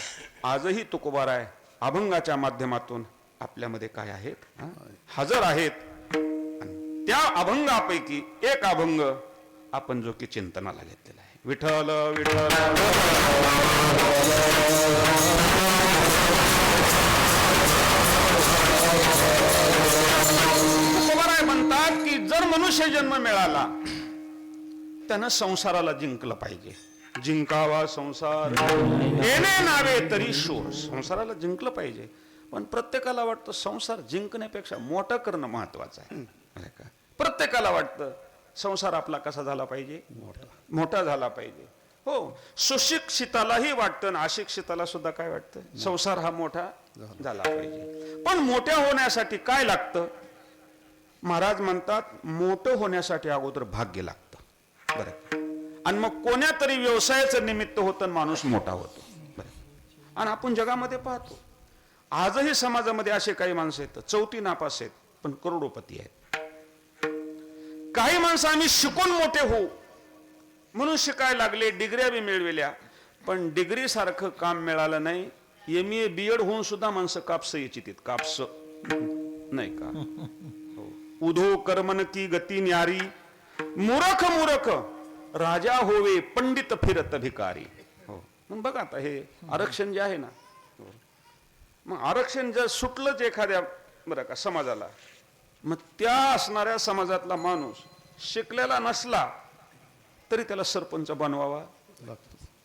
आजही तुकोबार आहे अभंगाच्या माध्यमातून आपल्यामध्ये काय आहेत? हजर आहेत. त्या अभंगापैकी एक अभंग आपण जो की चिंतनाला घेतलेला आहे. विठ्ठल विठ्ठल तुकोबाराय म्हणतात की जर मनुष्य जन्म मिळाला त्यानं संसाराला जिंकलं पाहिजे. जिंकावा संसार येणे नावे तरी शोर. संसाराला जिंकलं पाहिजे. पण प्रत्येकाला वाटतं संसार जिंकण्यापेक्षा मोठं करणं महत्वाचं आहे. प्रत्येकाला वाटतं संसार आपला कसा झाला पाहिजे? मोठा झाला पाहिजे. हो, सुशिक्षितालाही वाटतं, अशिक्षिताला सुद्धा काय वाटतं? संसार हा मोठा झाला पाहिजे. पण मोठ्या होण्यासाठी काय लागतं? महाराज म्हणतात मोठं होण्यासाठी अगोदर भाग्य लागतं. बरं. आणि मग कोण्या तरी व्यवसायाचं निमित्त होतं, माणूस मोठा होतो. बरं. आणि आपण जगामध्ये पाहतो आजही समाजामध्ये असे काही माणसं आहेत, चौथी नापास आहेत पण करोडोपती आहेत. काही माणसं आम्ही शिकून मोठे होऊ म्हणून शिकायला लागले, डिग्र्या बी मिळविल्या, पण डिग्री सारखं काम मिळालं नाही. MA BEd होऊन सुद्धा माणसं कापस इच्छित. कापस नाही का? उधो कर्मन की गती न्यारी, मूर्ख मूर्ख राजा होवे पंडित फिरत भिकारी. हो, मग बघा आता हे आरक्षण जे आहे ना, मग आरक्षण जर सुटलंच एखाद्या बरं का समाजाला, मग त्या असणाऱ्या समाजातला माणूस शिकलेला नसला तरी त्याला सरपंच बनवावा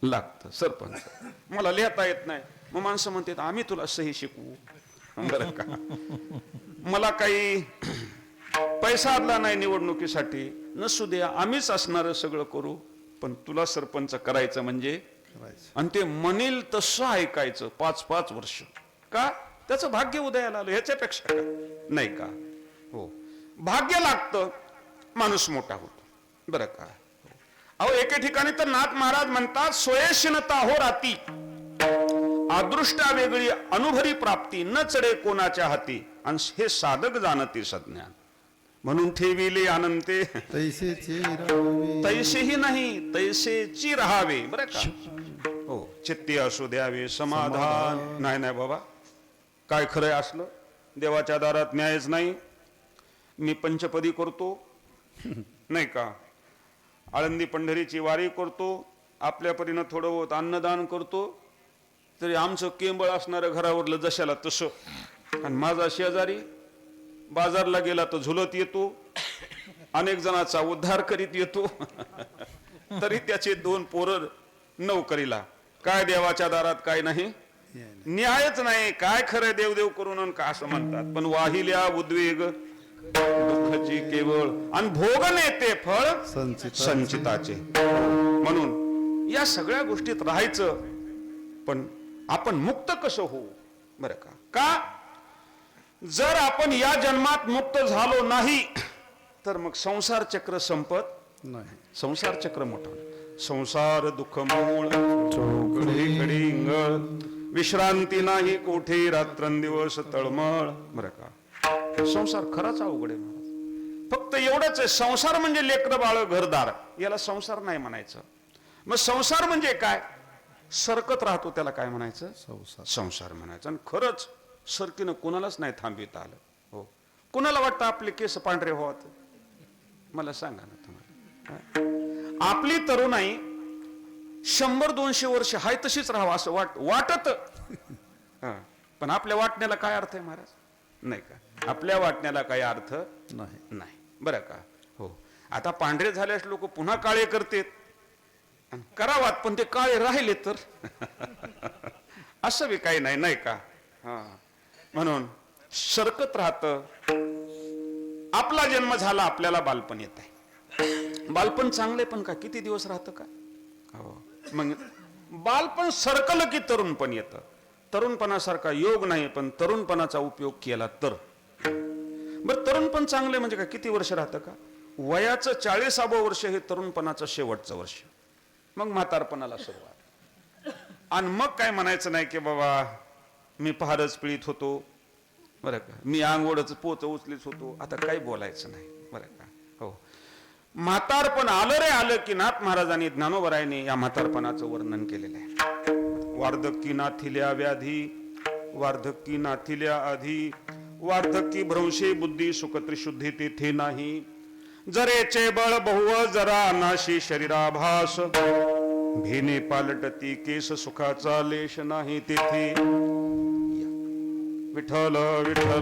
लागतं. सरपंच मला लिहिता येत नाही, मग माणसं म्हणतात आम्ही तुला सही शिकवू. बरं का? मला काही पैसा आला नाही निवडणुकीसाठी, नसू द्या, आम्हीच असणार सगळं करू, पण तुला सरपंच करायचं म्हणजे. आणि ते म्हणेल तसं ऐकायचं 5-5 वर्ष. का? त्याचं भाग्य उदयाला आलं, ह्याच्यापेक्षा नाही का? हो, भाग्य लागतं, माणूस मोठा होतो. बरं का? अहो, एके ठिकाणी तर नाथ महाराज म्हणतात सोयेशिनता हो राती, अदृष्टा वेगळी अनुभरी प्राप्ती, न चढे कोणाच्या हाती, आणि हे साधक जाणते सज्ञान. म्हणून ठेविले अनंते तैसेही नाही तैसेची राहावे. बरं का? हो, चित्ती असू द्यावे समाधान. नाही बाबा, काय खरंय असलं? देवाच्या दारात न्यायच नाही. मी पंचपदी करतो नाही का, आळंदी पंढरीची वारी करतो, आपल्या परीनं थोडं बहुत अन्नदान करतो, तरी आमचं केंबळ असणाऱ्या घरावरलं जशाला तसं. आणि माझा शेजारी बाजारला गेला तर झुलत येतो, अनेक जणांचा उद्धार करीत येतो, तरी त्याचे 2 पोरं नोकरीला. काय देवाच्या दारात काय नाही न्यायच नाही. काय खरं देवदेव करून का असं म्हणतात. पण वाहिल्या उद्वेग दुःखाची केवळ आणि भोग नेते फळ संचिताचे. म्हणून या सगळ्या गोष्टीत राहायचं. पण आपण मुक्त कसं होऊ बरं का? जर आपण या जन्मात मुक्त झालो नाही तर मग संसार चक्र संपत नाही. संसार चक्र मोठा. संसार दुःख मूळ घडी इंगळ विश्रांती नाही कोठे रात्रंदिवस तळमळ बरं का? संसार खराच अवघड आहे महाराज. फक्त एवढंच आहे, संसार म्हणजे लेकरं बाळ घरदार, याला संसार नाही म्हणायचं. मग संसार म्हणजे काय? सरकत राहतो त्याला काय म्हणायचं? संसार म्हणायचं. आणि खरंच सरकीनं कोणालाच नाही थांबविता आलं. हो, कोणाला वाटतं आपले केस पांढरे व्हावत? मला सांगा ना तुम्हाला. आपली तरुणाई 100-200 वर्ष हाय तशीच राहावं असं वाटत. पण आपल्या वाटण्याला काय अर्थ आहे महाराज? नाही का? आपल्या वाटण्याला काही अर्थ नाही बरं का? हो. आता पांढरे झाल्यास लोक पुन्हा काळे करतात करावात, पण ते काळे राहिले तर असं बी काही नाही का? म्हणून सरकत राहत. आपला जन्म झाला, आपल्याला बालपण येत आहे. बालपण चांगले पण का किती दिवस राहतं का? हो. मग बालपण सरकलं की तरुणपण येतं. तरुणपणासारखा योग नाही, पण तरुणपणाचा उपयोग केला तर. बरं, तरुणपण चांगले म्हणजे काय? किती वर्ष राहतं का? वयाचं 40वं वर्ष हे तरुणपणाचं शेवटचं वर्ष. मग म्हातारपणाला सुरुवात. आणि मग काय म्हणायचं नाही की बाबा मी फारच पीडित होतो बरं का, मी आंघोळच पोच उचलीच होतो, आता काही बोलायचं नाही बरं का? हो. म्हातारपण आलं रे आलं की नाथ महाराजांनी ज्ञानोबरायांनी या म्हातारपणाचं वर्णन केलेलं आहे. वार्धक्की नाथिल्या व्याधी, वार्धक्की नाथिल्या आधी, वार्धक्की भ्रंशे बुद्धी सुख त्रिशुद्धी तेथे नाही. जरेचे बळ बहुव जरा नाशी शरीराभास, भेने पालटती केस सुखाचा लेश नाही तेथे. विठ्ठल विठ्ठल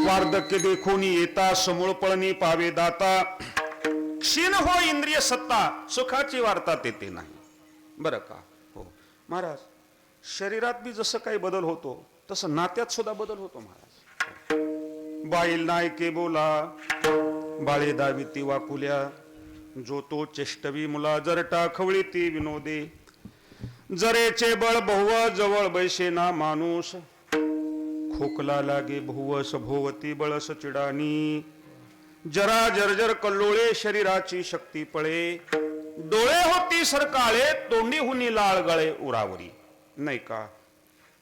वार्धक्य देखोनी येता समूळ पळणी पावे दाता. क्षीण हो इंद्रिय सत्ता, सुखाची वार्ता तेथे नाही बरं का? हो महाराज, शरीरात बी जसं काही बदल होतो तसं नात्यात सुद्धा बदल होतो महाराज. बाईल नायके बोला बाळे दाविती वाकुल्या, जो तो चेष्टवी मुला जरटा खवळी ती विनोदे. जरेचे बळ बहुव जवळ बैसे ना माणूस, खोकला लागे बहुवस भोवती बळस चिडानी. जरा जर्जर कल्लोळे शरीराची शक्ती पळे, डोळे होती सरकाळे तोंडी हुनी लाळ गळे उरावरी. नाही का?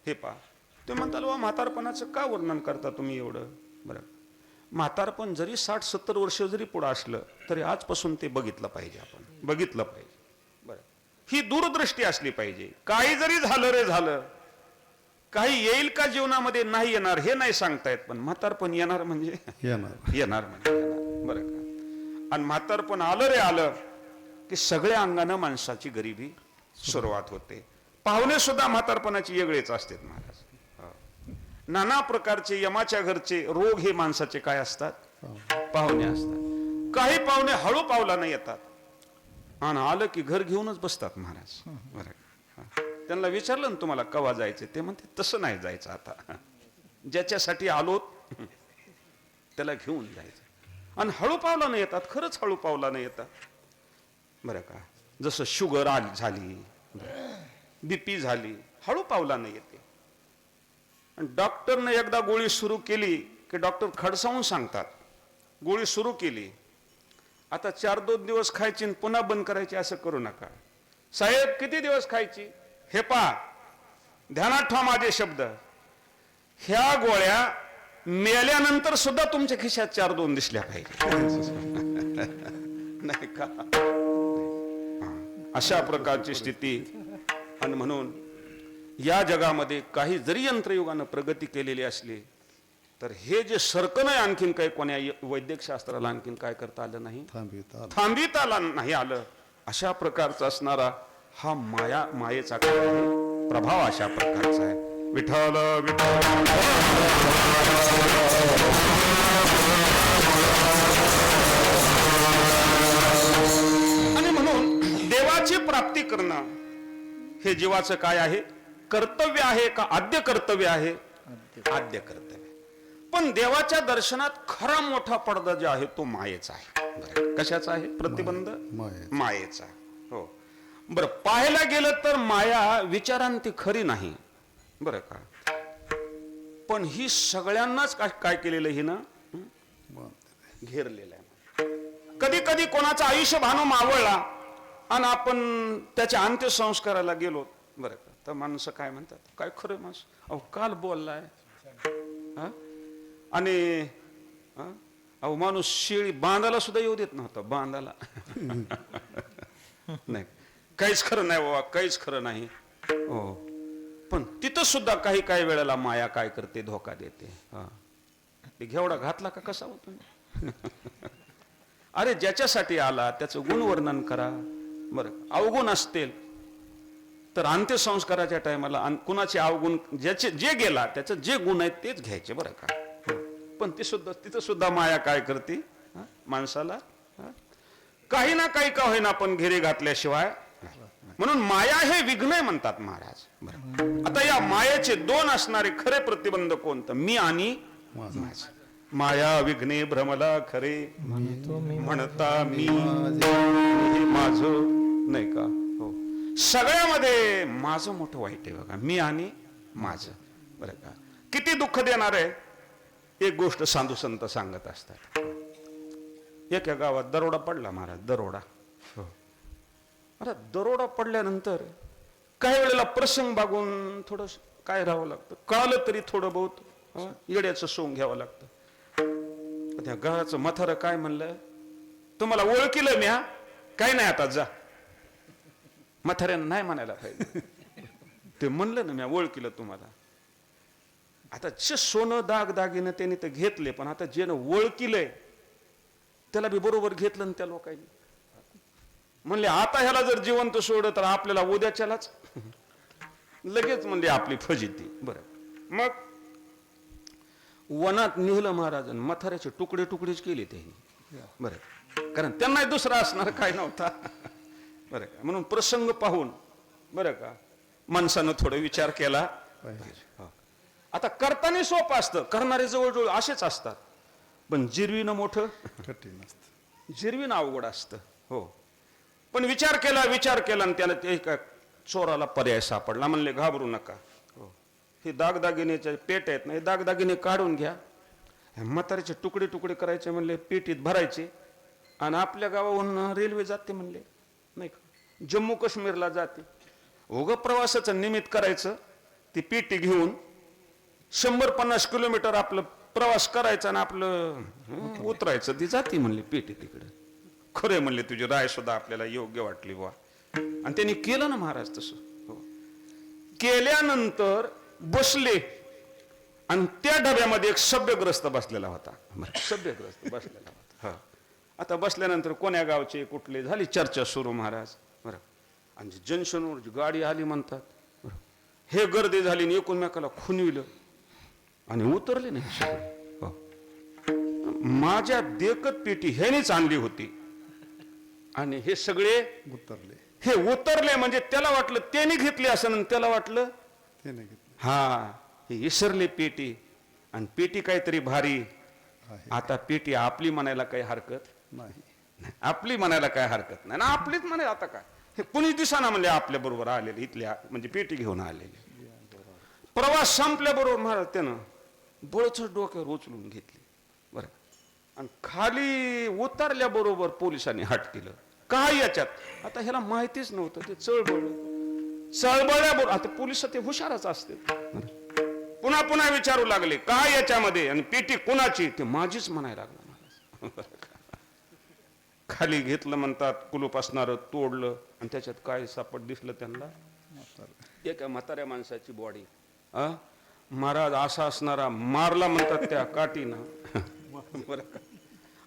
हे पा, ते म्हणताल वा म्हातारपणाचं का वर्णन करता तुम्ही एवढं? बरं, म्हातारपण जरी 60-70 वर्ष जरी पुढं असलं तरी आजपासून ते बघितलं पाहिजे. आपण बघितलं पाहिजे बरं. ही दूरदृष्टी असली पाहिजे. काही जरी झालं रे झालं, काही येईल का जीवनामध्ये नाही येणार हे नाही सांगतायत, पण म्हातारपण येणार म्हणजे येणार म्हणजे येणार बरं का? आणि म्हातारपण आलं रे आलं की सगळ्या अंगानं माणसाची गरिबी सुरुवात होते. पाहुणे सुद्धा म्हातारपणाची वेगळेच असतात महाराज. नाना प्रकारचे यमाच्या घरचे रोग हे माणसाचे काय असतात? पाहुणे असतात. काही पाहुणे हळू पावलानं येतात आणि आलं की घर घेऊनच बसतात महाराज बरं. त्यांना विचारलं ना तुम्हाला कवा जायचे, ते म्हणते तसं नाही जायचं, आता ज्याच्यासाठी आलोत त्याला घेऊन जायचं. आणि हळू पावलानं येतात, खरंच हळू पावलानं येतात बरं का? जसं शुगर झाली, बीपी झाली, हळू पावलानं येते. आणि डॉक्टरने एकदा गोळी सुरू केली की डॉक्टर खडसावून सांगतात, गोळी सुरू केली आता 4-2 दिवस खायची आणि पुन्हा बंद करायची, असं करू नका. साहेब किती दिवस खायची? हे पहा, ध्यानात ठेवा माझे शब्द, ह्या गोळ्या मेल्यानंतर सुद्धा तुमच्या खिशात 4-2 दिसल्या पाहिजे नाही का? अशा प्रकारची स्थिती. आणि म्हणून या जगामध्ये काही जरी यंत्रयुगानं प्रगती केलेली असली तर हे जे सरकन आहे आणखीन काही कोण्या वैद्यक शास्त्राला आणखीन काय करता आलं नाही, थांबिता आलं नाही आलं. अशा प्रकारचा असणारा हा मायेचा काळ आहे, प्रभाव अशा प्रकारचा आहे. विठ्ठल विठ्ठल. आणि म्हणून देवाची प्राप्ती करणं हे जीवाचं काय आहे? कर्तव्य आहे का आद्य कर्तव्य आहे? आद्य कर्तव्य. पण देवाच्या दर्शनात खरा मोठा पडदा जो आहे तो मायेचा आहे. बरं, कशाचा आहे? प्रतिबंध मायेचा. हो बरं, पाहायला गेलं तर माया विचारांती खरी नाही बरं का, पण ही सगळ्यांनाच काय केलेलं ही ना घेरलेलं आहे. कधी कधी कोणाचं आयुष्य भानो मावळला आणि आपण त्याच्या अंत्यसंस्काराला गेलो बरं का, तर माणसं काय म्हणतात, काय खरं माणूस अहो काल बोललाय आणि अहो माणूस शेळी बांधाला सुद्धा येऊ देत नव्हता, बांधाला नाही काहीच खरं नाही बाबा, काहीच खरं नाही. हो पण तिथं सुद्धा काही काही वेळेला माया काय करते, धोका देते. घेवडा घातला का कसा होतो अरे ज्याच्यासाठी आला त्याचं गुणवर्णन करा बरं. अवगुण असतील तर अंत्यसंस्काराच्या टायमाला कुणाचे अवगुण ज्याचे जे गेला त्याचं जे गुण आहेत तेच घ्यायचे बरं का. पण तिथं सुद्धा माया काय करते माणसाला काही ना काही का होईना पण घेरे घातल्याशिवाय. म्हणून माया हे विघ्न म्हणतात महाराज. बरं, आता या मायेचे दोन असणारे खरे प्रतिबंध कोणतं? मी आणि माझ. माया विघ्ने भ्रमला खरे म्हणता मी माझ नाही का. हो सगळ्यामध्ये माझं मोठं वाईट आहे बघा, मी आणि माझं बरं का. किती दुःख देणार आहे एक गोष्ट साधू संत सांगत असतात. एका गावात दरोडा पडला महाराज, दरोडा. हो आता दरोडा पडल्यानंतर काही वेळेला प्रसंग बागून थोडं काय राहावं लागतं, कळालं तरी थोडं बहुत येड्याचं सोंग घ्यावं लागतं. त्या गावाचं म्हातारं काय म्हणलं, तुम्हाला ओळखीलं मी काही नाही आता जा. म्हाताऱ्यानं नाही म्हणायला पाहिजे, ते म्हणलं ना मी ओळखीलं तुम्हाला. आता जे सोनं दाग दागिनं त्यांनी तर घेतले, पण आता जे ओळखीलंय त्याला बी बरोबर घेतलं ना त्या लोकांनी. म्हणले आता ह्याला जर जिवंत सोडलं तर आपल्याला उद्याच्यालाच लगेच म्हणले आपली फजिती. बरं मग वनात नेलं महाराजांनी, मथाऱ्याचे तुकडे तुकडेच केले त्यांनी बरं, कारण त्यांना दुसरा असणार काय नव्हता बरं का. म्हणून प्रसंग पाहून बरं का माणसानं थोडा विचार केला पाहिजे. आता करताना सोपं असतं, करणारे जवळजवळ असेच असतात, पण जिरवीनं मोठं कठीण असतं, जिरवीनं अवघड असतं. हो पण विचार केला आणि त्याला ते चोराला पर्याय सापडला. म्हणले घाबरू नका, हो हे दागदागिन्याचे पेट आहेत ना, हे दागदागिने काढून घ्या, म्हाताऱ्याचे तुकडे तुकडे करायचे म्हणले, पेटीत भरायचे आणि आपल्या गावाहून रेल्वे जाते म्हणले नाही का, जम्मू काश्मीरला जाते. उग प्रवासाचं निमित्त करायचं, ती पेटी घेऊन 100-50 किलोमीटर आपलं प्रवास करायचा आणि आपलं उतरायचं, ती जाती म्हणले पेटी तिकडे. खरे म्हणले तुझी राय सुद्धा आपल्याला योग्य वाटली बा. आणि त्यांनी केलं ना महाराज तसं. हो केल्यानंतर बसले आणि त्या डब्यामध्ये एक सभ्यग्रस्त बसलेला होता. सभ्यग्रस्त बसलेला होता. हा आता बसल्यानंतर कोण्या गावचे कुठले झाली चर्चा सुरू महाराज. बरं आणि जंक्शनवर गाडी आली म्हणतात, हे गर्दी झाली आणि एकूणमेकाला खुनविलं आणि उतरले नाही. माझ्या देखत पेटी ह्यानेच आणली होती आणि हे सगळे उतरले. हे उतरले म्हणजे त्याला वाटलं त्याने घेतली असं, त्याला वाटलं हा हे इसरले पेटी आणि पेटी काहीतरी भारी. आता पेटी आपली म्हणायला काही हरकत नाही, आपली म्हणायला काय हरकत नाही ना, आपलीच म्हणे. आता काय हे कुणी दिसाना म्हणजे आपल्या बरोबर आलेले इथल्या म्हणजे पेटी घेऊन आलेले. प्रवास संपल्या बरोबर महाराज त्यानं बळच डोक्यावर उचलून घेतली बरं आणि खाली उतरल्या बरोबर पोलिसांनी हाट केलं. काय याच्यात? आता ह्याला माहितीच नव्हतं, ते चळबळल्या बरोबर. आता पोलिस ते हुशारच असते. पुन्हा पुन्हा विचारू लागले काय याच्यामध्ये, आणि पेटी कुणाची? ते माझीच म्हणायला लागला. खाली घेतलं म्हणतात, कुलूप असणार तोडलं आणि त्याच्यात काय सापड दिसलं त्यांना, एका म्हाताऱ्या माणसाची बॉडी. महाराज असा असणारा मारला म्हणतात त्या काठीनं.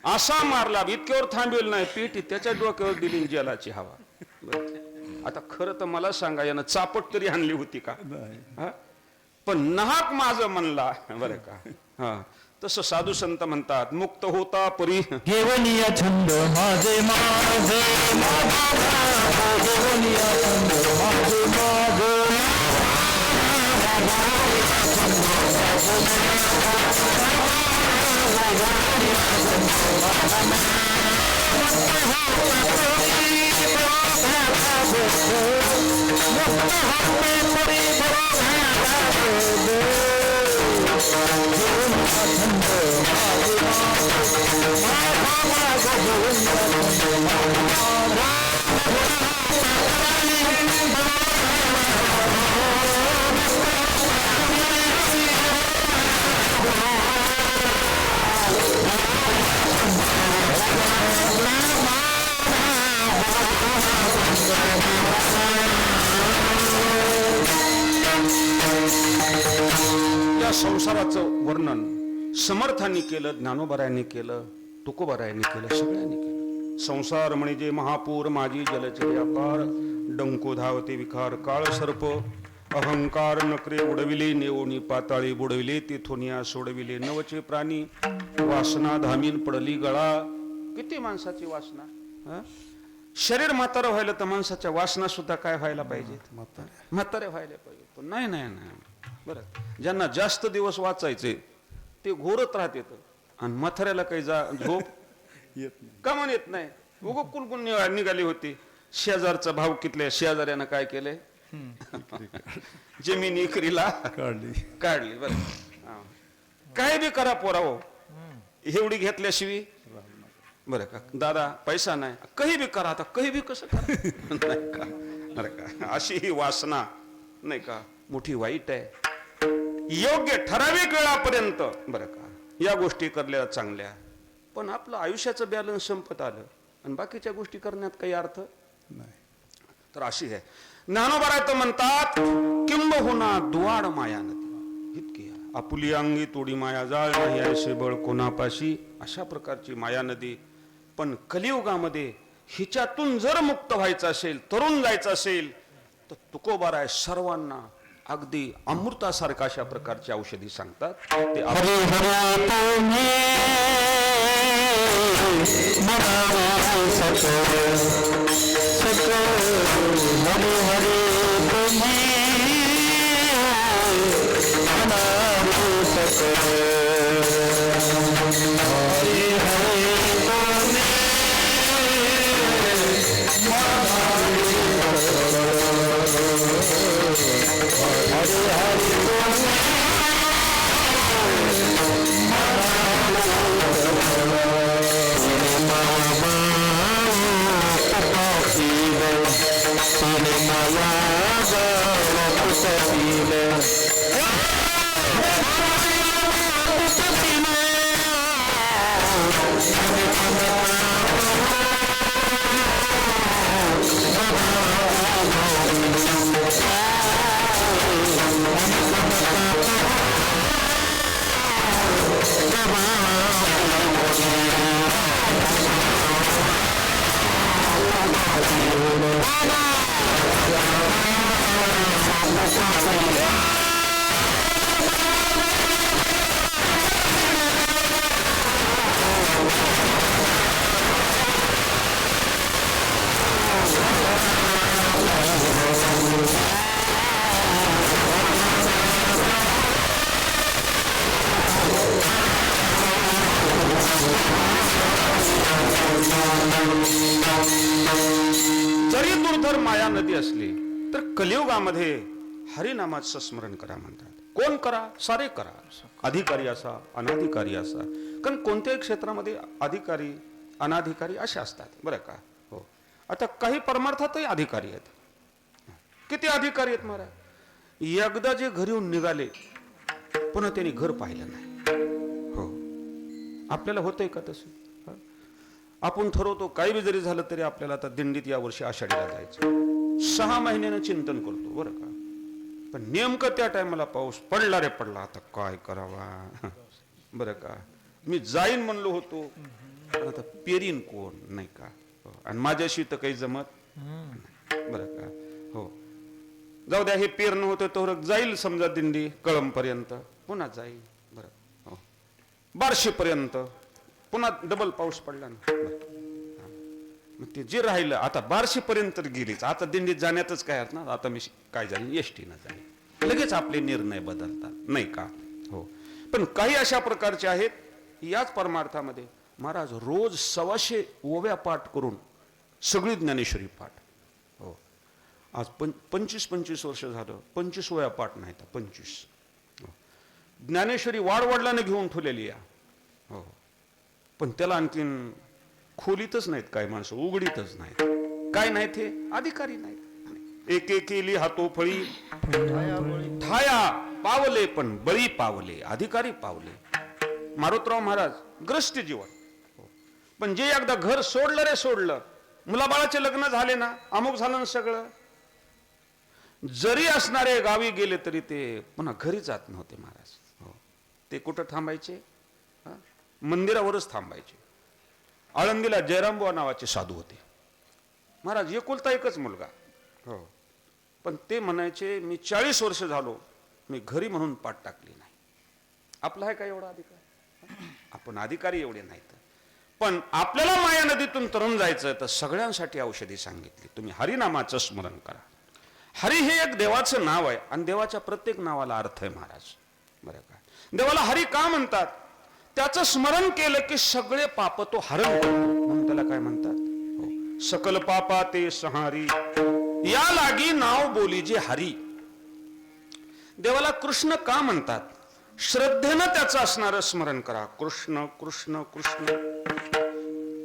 असा मारला, इतक्यावर थांबेल नाही, पेटी त्याच्या डोक्यावर दिली जेलाची हवा. आता खरं तर मला सांगा यानं चापट तरी आणली होती का? पण नाहक माझं म्हणला बरं का. हा तसं साधू संत म्हणतात मुक्त होता परी घेवनिया छंद माझे माझे घेवनिया छंद माझे माझे या संसाराचं वर्णन समर्थांनी केलं, ज्ञानोबरायांनी केलं, तुकोबरायांनी केलं, सगळ्यांनी केलं. संसार म्हणजे महापूर माझी जलचरी अपार, डंको धावते विकार काळ सर्प, अहंकार नकरे उडविले नेओनी पाताळी बुडविले, तिथोनिया सोडविले नवचे प्राणी, वासना धामीन पडली गळा. किती माणसाची वासना. हं? शरीर म्हातारं व्हायला तर माणसाच्या वासना सुद्धा काय व्हायला पाहिजेत, म्हातारे व्हायला पाहिजे. पण नाही नाही नाही बरं, ज्यांना जास्त दिवस वाचायचे ते घोरत राहते, आणि म्हाताऱ्याला काही झोप येत नाही. का म्हण येत नाही. उगो कुणकुण निघाली होती. शेजारचा भाव कितल्या शेजाऱ्यानं काय केलंय, जमीन इकरीला काढली बरं. काय बी करा पोरावो, एवढी घेतल्याशिवाय बरं का. दादा पैसा नाही, काही बी करा. आता काही बी कसं करा नाही का, बरं का. अशी ही वासना नाही का मोठी वाईट आहे. योग्य ठराविक वेळापर्यंत बरं का या गोष्टी करल्या चांगल्या, पण आपलं आयुष्याचं बॅलन्स संपत आलं आणि बाकीच्या गोष्टी करण्यात काही अर्थ नाही. तर अशी आहे. ज्ञानोबराय तर म्हणतात किंबहुना दुआड माया नदी इतकी आपुली अंगी तोडी माया जाळ नाही ऐसे बळ कोणापाशी, अशा प्रकारची माया नदी. पण कलियुगामध्ये हिच्यातून जर मुक्त व्हायचं असेल, तरुण जायचं असेल, तर तुकोबाराय सर्वांना अगदी अमृतासारखा अशा प्रकारची औषधी सांगतात. ते हरे हरे तुम्ही मनावे सको सको, हरे हरे तुम्ही मनावे सको, हरे हरे तुम्ही मनावे सको, हरे हरे जरी दुर्धर माया नदी असली तर कलियुगामध्ये हरिनामाचं स्मरण करा म्हणतात. कोण करा, सारे करा, अधिकारी असा अनाधिकारी असा. कारण कोणत्याही क्षेत्रामध्ये अधिकारी अनाधिकारी असे असतात बरं का. हो, आता काही परमार्थातही अधिकारी आहेत. किती अधिकारी आहेत महाराज. एकदा जे घरी येऊन निघाले पुन्हा त्यांनी घर पाहिलं नाही. हो, आपल्याला होतंय का तसं. आपण ठरवतो काही बी जरी झालं तरी आपल्याला आता दिंडीत या वर्षी आषाढीला जायचं, 6 महिन्यानं चिंतन करतो बरं का. पण नेमकं त्या टायमाला पाऊस पडला रे पडला. आता काय करावा बरं का. मी जाईन म्हणलो होतो, आता पेरीन कोण नाही का. आणि माझ्याशी तर काही जमत बरं का. हो, जाऊ द्या, हे पेरणं होतं तर जाईल समजा दिंडी कळंबपर्यंत, पुन्हा जाईल. बरं हो, बार्शीपर्यंत पुन्हा डबल पाऊस पडला ना. मग ते जे राहिलं आता बार्शीपर्यंत गेलीच, आता दिंडीत जाण्यातच काय ना, आता मी काय जाईल एसटीनं जाईल. लगेच आपले निर्णय बदलतात नाही का. हो, पण काही अशा प्रकारचे आहेत याच परमार्थामध्ये महाराज रोज 125 ओव्या पाठ करून सगळी ज्ञानेश्वरी पाठ. हो, आज 25 वर्ष झालं 25 ओव्या पाठ नाही तर 25. ज्ञानेश्वरी वाडवडिलांनी घेऊन ठेवलेली आहे. हो, पण त्याला आणखीन खोलीतच नाहीत काय माणसं, उघडीतच नाहीत. काय नाहीत हे अधिकारी नाहीत. एक केली हातोफळी ठाया पावले, पण बळी पावले अधिकारी पावले. मारुतराव महाराज ग्रस्त जीवन. पण जे एकदा घर सोडलं रे सोडलं, मुलाबाळाचे लग्न झाले ना, अमुक झालं ना सगळं, जरी असणारे गावी गेले तरी ते पुन्हा घरी जात नव्हते महाराज. हो, ते कुठं थांबायचे, मंदिरावरच थांबायचे. आळंदीला जयरामबुवा नावाचे साधू होते महाराज, एकुलता एकच मुलगा. हो, पण ते म्हणायचे मी 40 वर्ष झालो मी घरी म्हणून पाठ टाकली नाही. आपला आहे का एवढा अधिकार? आपण अधिकारी एवढे नाहीत. पण आपल्याला माया नदीतून तरुण जायचं तर सगळ्यांसाठी औषधी सांगितली. तुम्ही हरिनामाचं स्मरण करा. हरी हे एक देवाचं नाव आहे आणि देवाच्या प्रत्येक नावाला अर्थ आहे महाराज. बरं का, देवाला हरी का म्हणतात? त्याचं स्मरण केलं की सगळे पाप तो हरण करतो, म्हणून त्याला काय म्हणतात? हो, सकल पापा ते सहारी या लागी नाव बोली जे हरी. देवाला कृष्ण का म्हणतात? श्रद्धेनं त्याचं असणारं स्मरण करा. कृष्ण कृष्ण कृष्ण.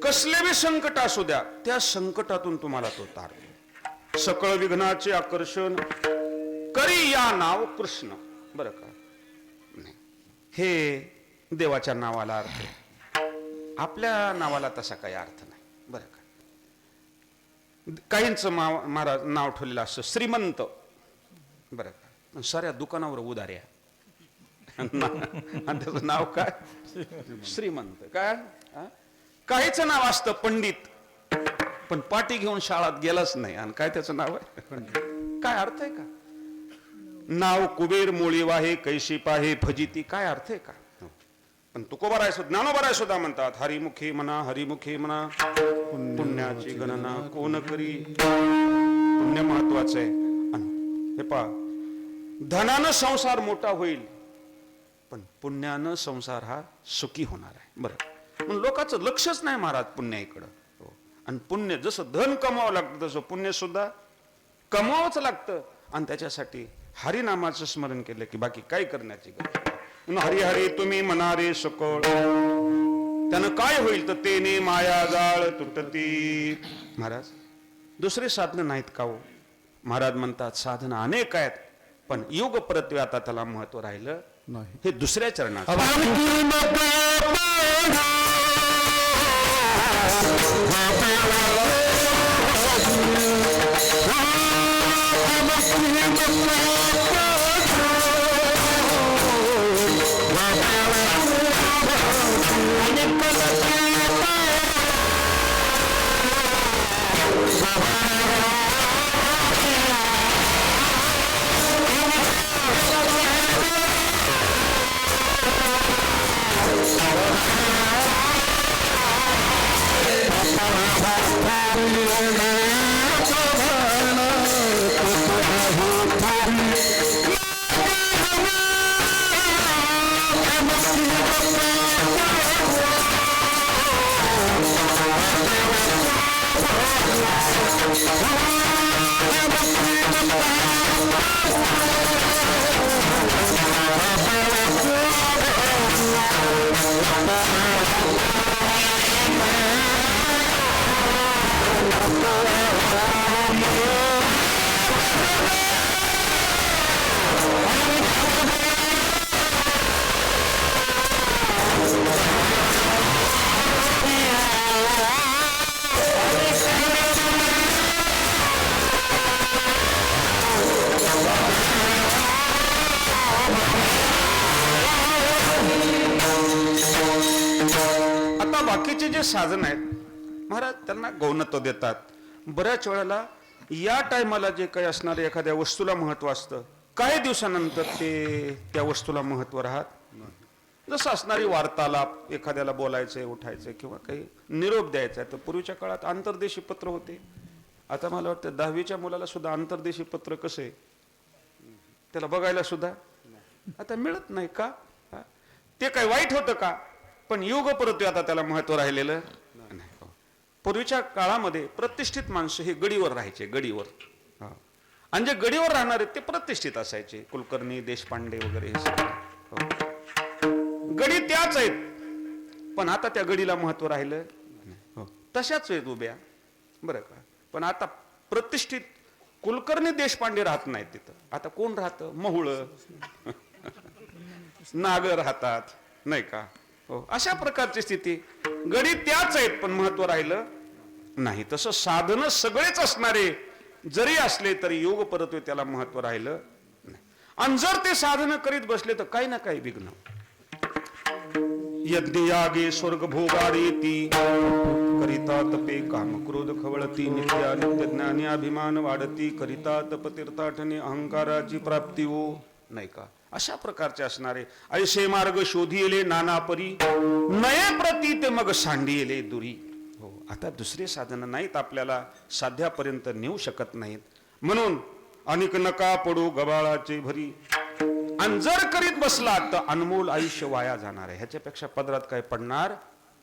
कसले बी संकट असू द्या, त्या संकटातून तुम्हाला तो तारतो. सकळ विघ्नाचे आकर्षण करी या नाव कृष्ण. बरं का, हे देवाच्या नावाला अर्थ आहे. आपल्या नावाला तसा काही अर्थ नाही. बरं का, काहींचं महाराज नाव ठेवलेलं असं श्रीमंत. बरं का, साऱ्या दुकानावर उदाऱ्या आणि त्याचं नाव काय? श्रीमंत. काय काहीच नाव असतं पंडित, पण पाटी घेऊन शाळेत गेलाच नाही आणि काय त्याचं नाव आहे? काय अर्थ आहे का? नाव कुबेर मोळी वाहे कैशी पाहे फजिती. काय अर्थ आहे का? पण तुकोबाराय सुद्धा ज्ञानोबाराय सुद्धा म्हणतात हरिमुखी म्हणा हरिमुखी म्हणा पुण्याची गणना कोण करी. पुण्य महत्वाचं आहे. हे पहा, धनानं संसार मोठा होईल पण पुण्यानं संसार हा सुखी होणार आहे. बरं, पण लोकांचं लक्षच नाही महाराज पुण्याकडं. आणि पुण्य जसं धन कमावं लागतं तसं पुण्य सुद्धा कमावंच लागतं. आणि त्याच्यासाठी हरिनामाचं स्मरण केलं की बाकी काय करण्याची गरज. हरी हरी तुम्ही म्हणारे सकळ, त्यानं काय होईल तर तेने माया जाळ तुटती. महाराज दुसरे साधनं नाहीत का हो? महाराज म्हणतात साधनं अनेक आहेत, पण योग परत्वे आता त्याला महत्व राहिलं नाही. हे दुसऱ्या चरणात बाकीचे जे साधन आहेत महाराज त्यांना गौणत्व देतात. बऱ्याच वेळेला या टायमाला जे काही असणारे एखाद्या वस्तूला महत्व असतं, काही दिवसानंतर ते त्या वस्तूला महत्व राहत जसं असणारी वार्तालाप, एखाद्याला बोलायचंय उठायचंय किंवा काही निरोप द्यायचा आहे, तर पूर्वीच्या काळात आंतरदेशी पत्र होते. आता मला वाटतं 10वीच्या मुलाला सुद्धा आंतरदेशी पत्र कसं आहे त्याला बघायला सुद्धा आता मिळत नाही का? ते काही वाईट होतं का? पण युग परत आता त्याला महत्व राहिलेलं नाही. पूर्वीच्या काळामध्ये प्रतिष्ठित माणसं हे गडीवर राहायचे, गडीवर. आणि जे गडीवर राहणारे ते प्रतिष्ठित असायचे, कुलकर्णी, देशपांडे वगैरे हे सगळे. गडी त्याच आहेत, पण आता त्या गडीला महत्व राहिलं नाही. तशाच आहेत उभ्या, बरं का. पण आता प्रतिष्ठित कुलकर्णी, देशपांडे राहत नाहीत तिथं. आता कोण राहतं? मोहुळ, नागर राहतात, नाही का? हो, अशा प्रकारची स्थिती. गडी त्याच आहेत पण महत्व राहिलं नाही. तसं साधन सगळेच असणारे जरी असले तरी योग परत्वे त्याला महत्व राहिलं नाही. आणि जर ते साधन करीत बसले तर काही ना काही विघ्न. यज्ञ यागे स्वर्ग भोगारी ती करिता तपे काम क्रोध खवळती नित्या नित्य ज्ञानी अभिमान वाढती करिता तप तीर्थाटने अहंकाराची प्राप्ती हो, नाही का? अशा प्रकारचे असणारे ऐसे मार्ग शोधिले नाना परी नये प्रतीत मग सांडिले दुरी. हो, आता दुसरे साधन नाहीत, आपल्याला साध्यापर्यंत नेऊ शकत नाहीत. म्हणून अनेक नका पडू गबाळाचे भरी. आणि जर करीत बसला तर अनमोल आयुष्य वाया जाणार आहे. ह्याच्यापेक्षा पदरात काय पडणार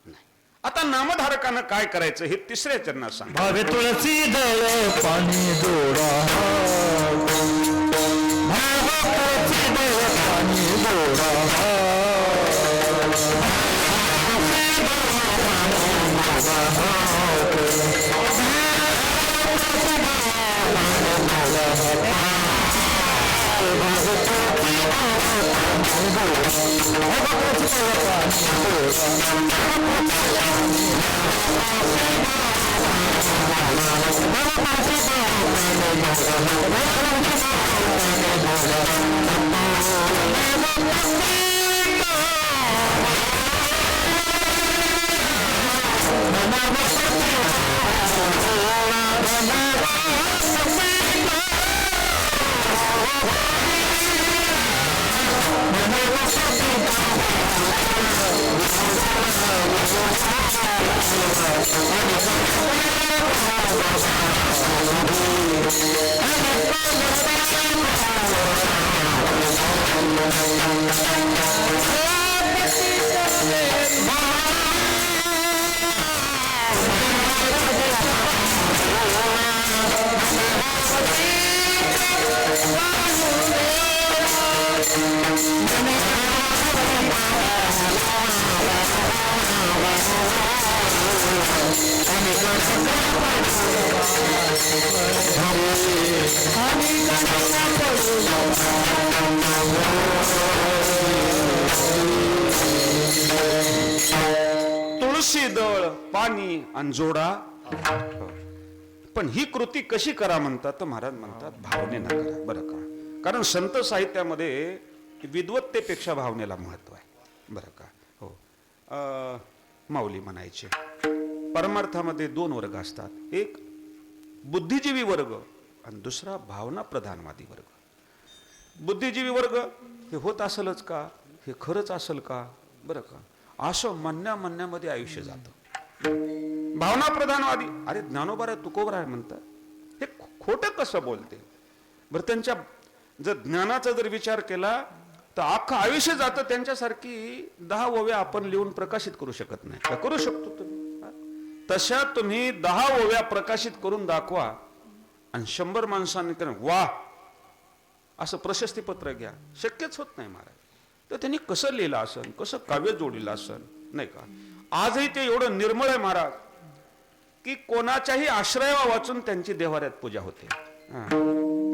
नाही. आता नामधारकानं काय करायचं हे तिसऱ्या चरणात सांग. भावे तुळसी दळ पाणी दोडा, भावे तुळसी दळ पाणी दोडा. तुळशी दळ पाणी आणि जोडा. पण ही कृती कशी करा म्हणतात तर महाराज म्हणतात भावनेनं करा, बरं का. कारण संत साहित्यामध्ये विद्वत्तेपेक्षा भावनेला महत्व आहे, बरं का. हो, माऊली म्हणायचे परमार्थामध्ये 2 वर्ग असतात, एक बुद्धिजीवी वर्ग आणि दुसरा भावना प्रधानवादी वर्ग. बुद्धिजीवी वर्ग हे होत असेलच का, हे खरंच असेल का, बरं का, असं म्हणण्यामध्ये आयुष्य जातं. भावना प्रधानवादी अरे ज्ञानोबा तुकोबरा आहे म्हणतात, हे खोटं कसं बोलते बरं. त्यांच्या जर ज्ञानाचा जर विचार केला तर अख्खं आयुष्य जातं. त्यांच्यासारखी 10 ओव्या आपण लिहून प्रकाशित करू शकत नाही का? करू शकतो तुम्ही. तशा तुम्ही 10 ओव्या प्रकाशित करून दाखवा आणि 100 माणसांनी वाह असं प्रशस्तीपत्र घ्या, शक्यच होत नाही महाराज. तर त्यांनी कसं लिहिलं असन, कसं काव्य जोडलेलं असन, नाही का. आजही ते एवढं निर्मळ आहे महाराज की कोणाच्याही आश्रया वाचून त्यांची देवाऱ्यात पूजा होते.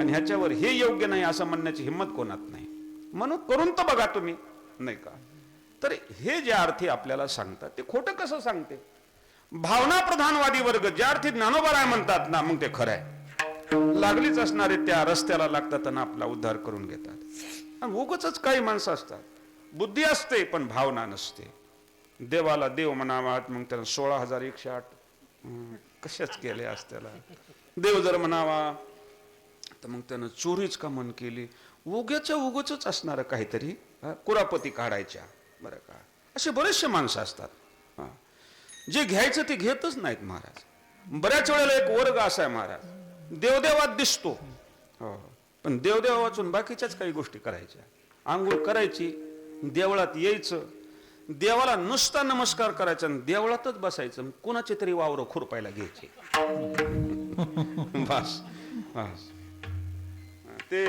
आणि ह्याच्यावर हे योग्य नाही असं म्हणण्याची हिंमत कोणात नाही. म्हणून करून तर बघा तुम्ही, नाही का. तर हे जे अर्थी आपल्याला सांगतात ते खोटं कसं सांगते. भावना प्रधानवादी वर्ग ज्या अर्थी ज्ञानोबा म्हणतात ना, मग ते खरं आहे. लागलीच असणारे त्या रस्त्याला लागतात आणि आपला उद्धार करून घेतात. आणि उगाचच काही माणसं असतात, बुद्धी असते पण भावना नसते. देवाला देव म्हणावात, मग त्याला 16,108 कशाच केले असत्याला, देव जर म्हणावा तर मग त्यानं चोरीच का मन केली, उगच असणारं काहीतरी कुरापती काढायच्या, बरं का. असे बरेचसे माणसं असतात जे घ्यायचं ते घेतच नाहीत महाराज. बऱ्याच वेळेला एक वर्ग असा आहे महाराज, देवदेवात दिसतो पण देवदेवा वाचून बाकीच्याच काही गोष्टी करायच्या. आंघोळ करायची, देवळात यायचं, देवाला नुसता नमस्कार करायचा आणि देवळातच बसायचं, कुणाचे तरी वावर खुरपायला घ्यायचे. बस बस. ते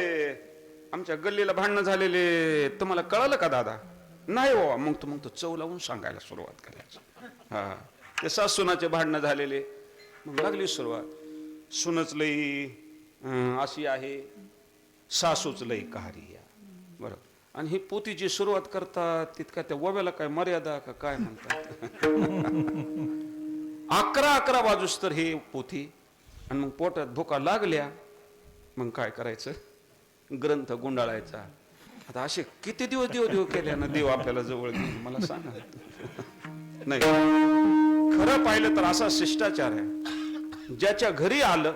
आमच्या गल्लीला भांडणं झालेले तुम्हाला कळलं का दादा? नाही बाबा. मग तो चव लावून सांगायला सुरुवात करायची. हा, ते सासूनाचे भांडणं झालेले, मग लागली सुरुवात. सुनच लई अशी आहे, सासूच लई कहारी या, बरं. आणि ही पोतीची सुरुवात करतात तितका त्या वव्याला काय मर्यादा का काय म्हणतात. 11 बाजूस तर हे पोथी, आणि मग पोटात भुका लागल्या, मग काय करायचं, ग्रंथ गुंडाळायचा. आता असे किती दिवस देव केल्यानं देव आपल्याला जवळ घेऊन मला सांगा. नाही, खरं पाहिलं तर असा शिष्टाचार आहे, ज्याच्या घरी आलं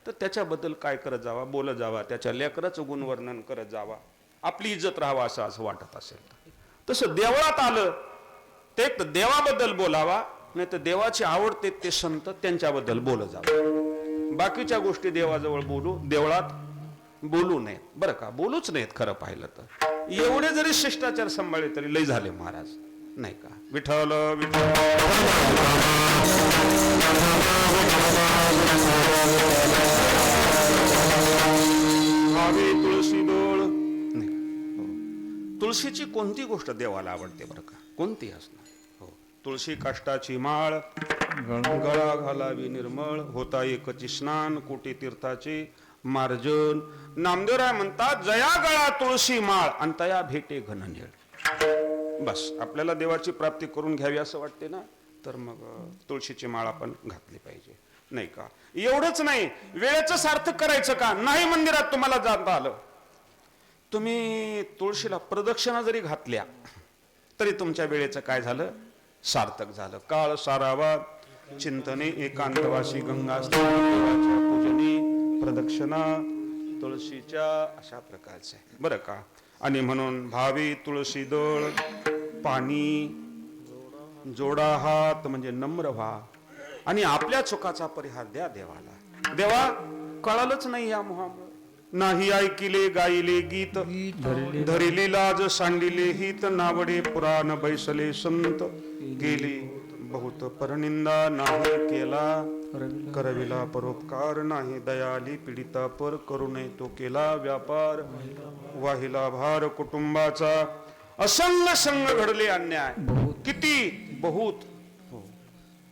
तर त्याच्याबद्दल काय करत जावा, बोलत जावा, त्याच्या लेकराचं गुणवर्णन करत जावा, आपली इज्जत राहावा असं वाटत असेल. तसं देवळात आलं ते एक तर देवाबद्दल बोलावा, नाही तर देवाचे आवडते ते संत त्यांच्याबद्दल बोलत जावं. बाकीच्या गोष्टी देवाजवळ देवळात बोलू नयेत, बरं का. बोलूच नाहीत खरं पाहिलं तर. एवढे जरी शिष्टाचार सांभाळले तरी लय झाले महाराज, नाही का. विठ्ठल विठ्ठल. तुळशी डोळ. तुळशीची कोणती गोष्ट देवाला आवडते बरं का, कोणती असणार. हो, तुळशी काष्टाची माळ, गळा घालावी निर्मळ, होता एकची स्नान, कोटी तीर्थाचे मार्जन. नामदेवराय म्हणतात, जया गळा तुळशी माळ, आणि तया भेटे घनंजळ. बस आपल्याला देवाची प्राप्ती करून घ्यावी असं वाटते ना, तर मग तुळशीची माळ आपण घातली पाहिजे, नाही का. एवढंच नाही, वेळेचं सार्थक करायचं का नाही. मंदिरात तुम्हाला जाता आलं, तुम्ही तुळशीला प्रदक्षिणा जरी घातल्या तरी तुमच्या वेळेचं काय झालं, सार्थक झालं. काळ सारावा चिंतने एकांतवासी गंगा देवाच्या पूजनी प्रदक्षिणा तुळशीच्या, अशा प्रकारचे, बरं का. आणि म्हणून भावी तुळशी दळ, पाणी जोडा हात, म्हणजे नम्र व्हा आणि आपल्या चुकाचा परिहार द्या देवाला. देवा कळालंच नाही या मोहामुळे, नाही ऐकिले गायले गीत, धरिली लाज सांडिले हित, नावडे पुराण बैसले संत, गेले बहुत परनिंदा, नाही केला करविला परोपकार, नाही दयाली पीडिता पर, करू नये तो केला व्यापार, वाहिला भार कुटुंबाचा, असंग संग घडले अन्याय, किती बहुत.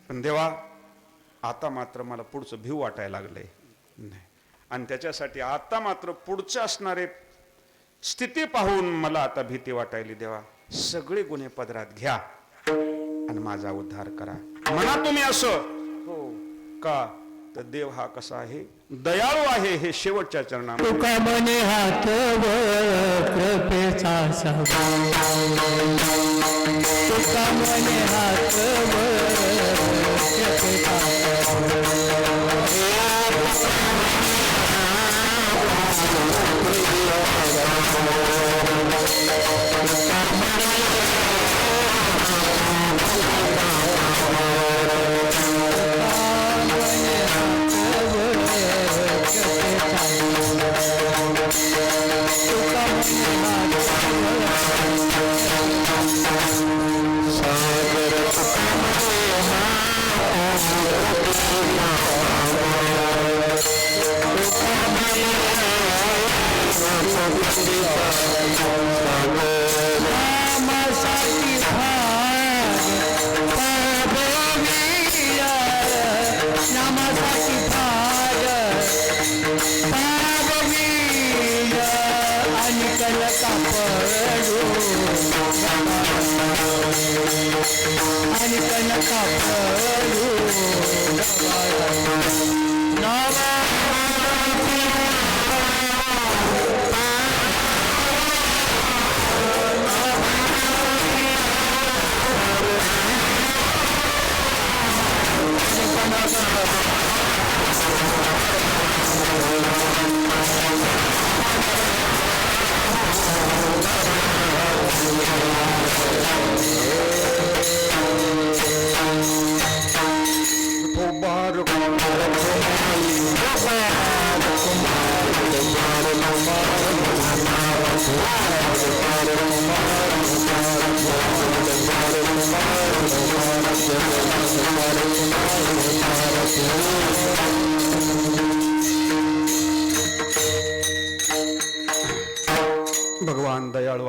पण देवा आता मात्र मला पुढचं भीव वाटायला लागलंय, नाही. आणि त्याच्यासाठी आता मात्र पुढचे असणारे स्थिती पाहून मला आता भीती वाटायली. देवा सगळे गुन्हे पदरात घ्या आणि माझा उद्धार करा. म्हणा तुम्ही असं, हो का. तर देव हा कसा आहे, दयाळू आहे, हे शेवटच्या चरणामध्ये. तुका मने हात कृपेचा तुका मने हात कृपेचा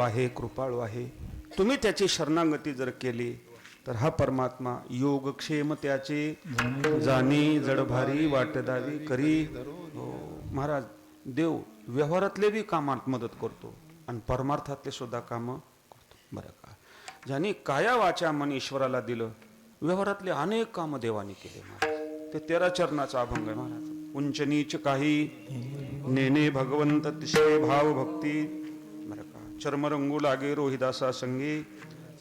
आहे, कृपाळू आहे. तुम्ही त्याची शरणागती जर केली तर हा परमात्मा योगक्षेम त्याचे जाणी जडभारी वाटदावी करी. हो महाराज, देव व्यवहारातले बी कामात मदत करतो आणि परमार्थातले सुद्धा कामं करतो. बरं का, ज्यांनी काया वाचा मन ईश्वराला दिलं, व्यवहारातले अनेक कामं देवाने केले महाराज. ते 13 चरणाचा अभंग आहे महाराज. उंच नीच काही नेने भगवंत तिसरे भाव भक्ती. बरं का, चर्मरंगू लागे रोहिदासा संगी,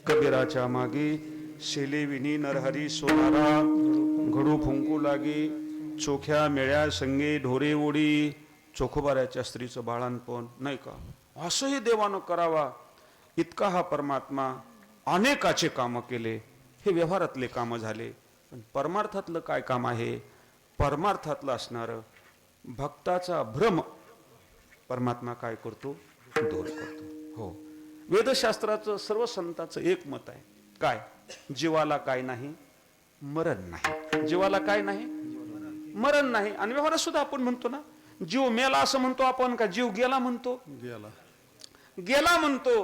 कबीराच्या मागे शेले विनी नरहरी सोनारा, घडू फुंकू लागे चोख्या मेळ्या संगे ढोरे ओढी. चोखोबाऱ्याच्या स्त्रीचं बाळांपण नाही का, असंही देवानं करावा इतका हा परमात्मा अनेकाचे कामं केले. हे व्यवहारातले कामं झाले. पण परमार्थातलं काय काम आहे? परमार्थातलं असणारं भक्ताचा भ्रम परमात्मा काय करतो? दूर करतो. हो, वेदशास्त्राचं सर्व संतांचं एक मत आहे. काय? जीवाला काय नाही? मरण नाही. जीवाला काय नाही? मरण नाही. आणि व्यवहारात सुद्धा आपण म्हणतो ना, जीव मेला असं म्हणतो आपण का जीव गेला म्हणतो? गेला म्हणतो,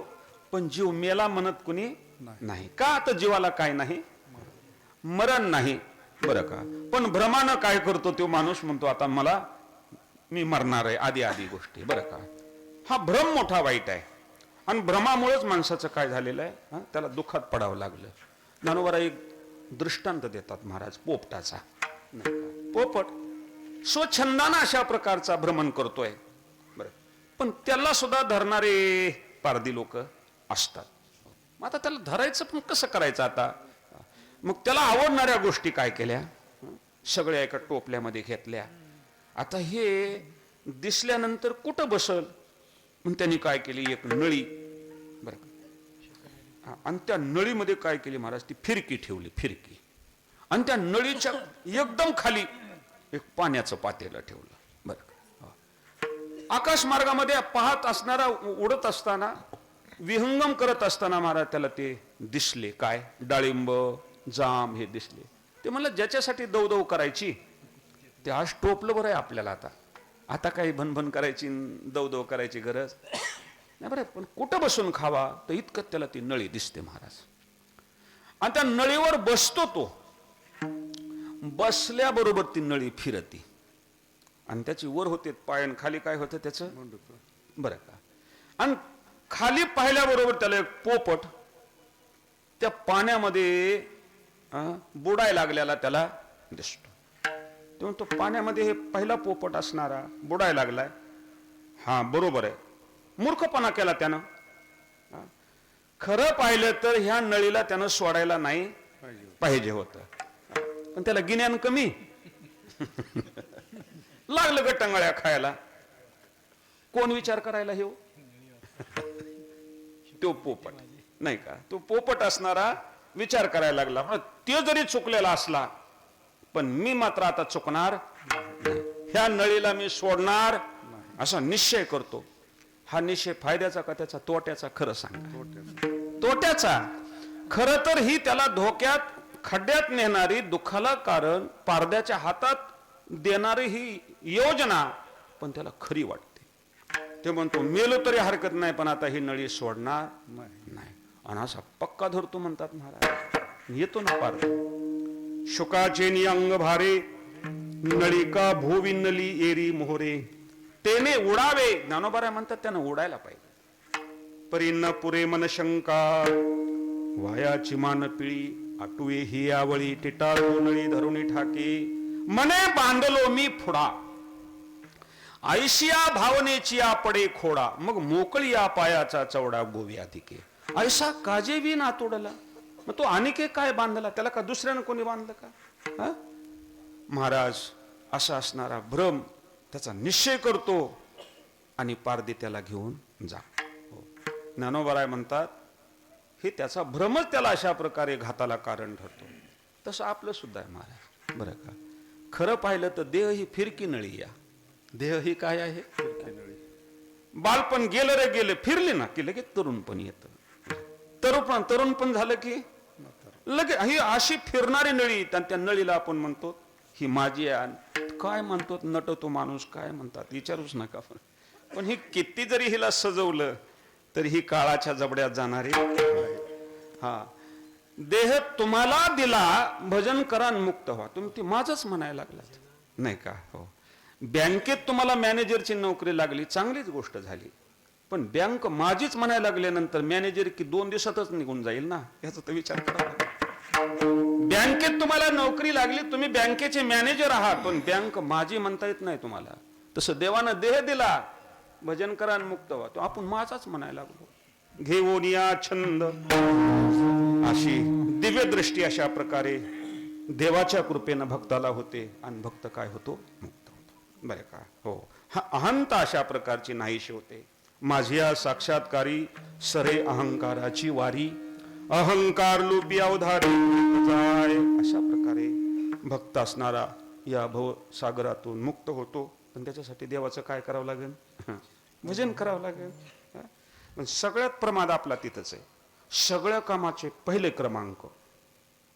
पण जीव मेला म्हणत कुणी नाही. का? तर जीवाला काय नाही? मरण नाही. बरं का, पण भ्रमानं काय करतो तो माणूस? म्हणतो आता मी मरणार आहे, आधी आधी गोष्टी. बरं का, हा भ्रम मोठा वाईट आहे. आणि भ्रमामुळेच माणसाचं काय झालेलं आहे, त्याला दुःखात पडावं लागलं. ज्ञानोबा एक दृष्टांत देतात महाराज पोपटाचा. पोपट स्वच्छंदानं अशा प्रकारचा भ्रमण करतोय. बरं, पण त्याला सुद्धा धरणारे पारधी लोक असतात. मग आता त्याला धरायचं पण कसं करायचं आता? मग त्याला आवडणाऱ्या गोष्टी काय केल्या? सगळ्या एका टोपल्यामध्ये घेतल्या. आता हे दिसल्यानंतर कुठं बसल म्हणून त्यांनी काय केली, एक नळी. बरं, आणि त्या नळीमध्ये काय केली महाराज, ती फिरकी ठेवली, फिरकी. आणि त्या नळीच्या एकदम खाली एक पाण्याचं पातेलं ठेवलं. बरं, आकाश मार्गामध्ये पाहत असणारा, उडत असताना, विहंगम करत असताना महाराज त्याला ते दिसले. काय? डाळिंब, जाम हे दिसले. ते म्हणलं ज्याच्यासाठी दवदव करायची ते आज टोपलं बरं आहे आपल्याला. आता काही भनभन करायची, दवदव करायची गरज नाही. बरं, पण कुठं बसून खावा तर इतकं त्याला ती नळी दिसते महाराज. आणि त्या नळीवर बसतो तो. बसल्याबरोबर ती नळी फिरती आणि त्याची वर होते पाय, खाली काय होतं त्याचं? बरं का, आणि खाली पाहिल्याबरोबर त्याला एक पोपट त्या पाण्यामध्ये बुडायला लागलेला त्याला दिसतो. तेव्हा तो पाण्यामध्ये हे पहिला पोपट असणारा बुडायला लागलाय. हा बरोबर आहे, मूर्खपणा केला त्यानं. खरं पाहिलं तर ह्या नळीला त्यानं सोडायला नाही पाहिजे होतं, पण त्याला गिन्यान कमी लागलं गट्टंगळ्या खायला. कोण विचार करायला? हे तो पोपट नाही का, तो पोपट असणारा विचार करायला लागला. ते जरी चुकलेला असला पण मी मात्र आता चुकणार, ह्या नळीला मी सोडणार असा निश्चय करतो. हा निश्चय फायद्याचा का त्याचा? तोट्याचा. खरं सांगा, तोट्याचा. खरं तर ही त्याला धोक्यात, खड्ड्यात नेणारी, दुःखाला कारण, पारद्याच्या हातात देणारी ही योजना पण त्याला खरी वाटते. ते म्हणतो मेलो तरी हरकत नाही, पण आता ही नळी सोडणार नाही. आणि असा पक्का धरतो म्हणतात महाराज. येतो ना पार. शुकाचे निअंग भारे, नळिका भूविनली एरी मोहरे, तेने उडावे. ज्ञानोबा म्हणतात त्यानं उडायला पाहिजे. परीन पुरे मन शंका, वायाची मान पिळी, आटुये ही आवळी, टिटाळू नळी धरुणी ठाके, मने बांधलो मी फुडा, ऐशिया भावनेची आपडे खोडा, मग मोकळी या पायाचा चवडा गोवी अधिके. ऐसा काजे विन आतोडला. मग तो अनिके काय बांधला? त्याला का दुसऱ्यानं कोणी बांधलं का? महाराज असा असणारा भ्रम त्याचा निश्चय करतो आणि पारदी त्याला घेऊन जा. ज्ञानोबा म्हणतात हे त्याचा भ्रमच त्याला अशा प्रकारे घाताला कारण ठरतो. तसं आपलं सुद्धा आहे महाराज. बरं का, खरं पाहिलं तर देह ही फिरकी नळी. या देह ही काय आहे? फिरकी नळी. बालपण गेलं रे गेलं, फिरले ना की लगेच तरुणपण येतं. तरुणपण झालं की लगेच ही अशी फिरणारी नळी. त्या नळीला आपण म्हणतो ही माझी आहे. काय म्हणतो नटतो माणूस, काय म्हणतात विचारूच नका. पण ही किती जरी हिला सजवलं तर ही काळाच्या जबड्यात जाणारी हा देह तुम्हाला दिला भजन करा आणि मुक्त व्हा. तुम्ही ती माझंच म्हणायला लागलात नाही का? हो. बँकेत तुम्हाला मॅनेजरची नोकरी लागली, चांगलीच गोष्ट झाली. पण बँक माझीच म्हणायला लागल्यानंतर मॅनेजर की 2 दिवसातच निघून जाईल ना, याचा तर विचार करा. बँकेत तुम्हाला नोकरी लागली, तुम्ही बँकेचे मॅनेजर आहात, पण बँक माझी म्हणता येत नाही तुम्हाला. तसं देवानं देह दिला, भजन करा आणि मुक्त व्हा, तो आपण माझाच म्हणायला लागलो. घेऊन या छंद, अशी दिव्य दृष्टी अशा प्रकारे देवाच्या कृपेनं भक्ताला होते आणि भक्त काय होतो? मुक्त होतो. बरं का? हो. हा अहंता अशा प्रकारची नाहीशी होते. माझ्या साक्षात्कारी सरे अहंकाराची वारी, अहंकार लुपी अवधारी जाय. अशा प्रकारे भक्त असणारा या भव सागरातून मुक्त होतो. पण त्याच्यासाठी देवाचं काय करावं लागेल? भजन करावं लागेल. पण सगळ्यात प्रमाद आपला तिथंच आहे. सगळ्या कामाचे पहिले क्रमांक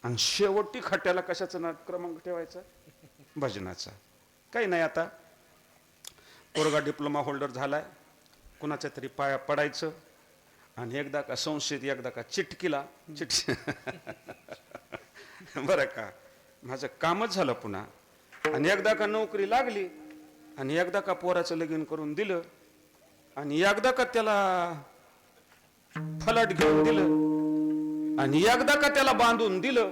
आणि शेवटी खट्याला कशाचा क्रमांक ठेवायचा? भजनाचा. काही नाही, आता पोरगा डिप्लोमा होल्डर झालाय, कुणाच्या तरी पाया पडायचं आणि एकदा का संस्थेत एकदा का चिटकीला बरं का, माझं कामच झालं पुन्हा. आणि एकदा का नोकरी लागली आणि एकदा का पोराचं लगीन करून दिलं आणि एकदा का त्याला फलाट घेऊन दिलं आणि एकदा का त्याला बांधून दिलं.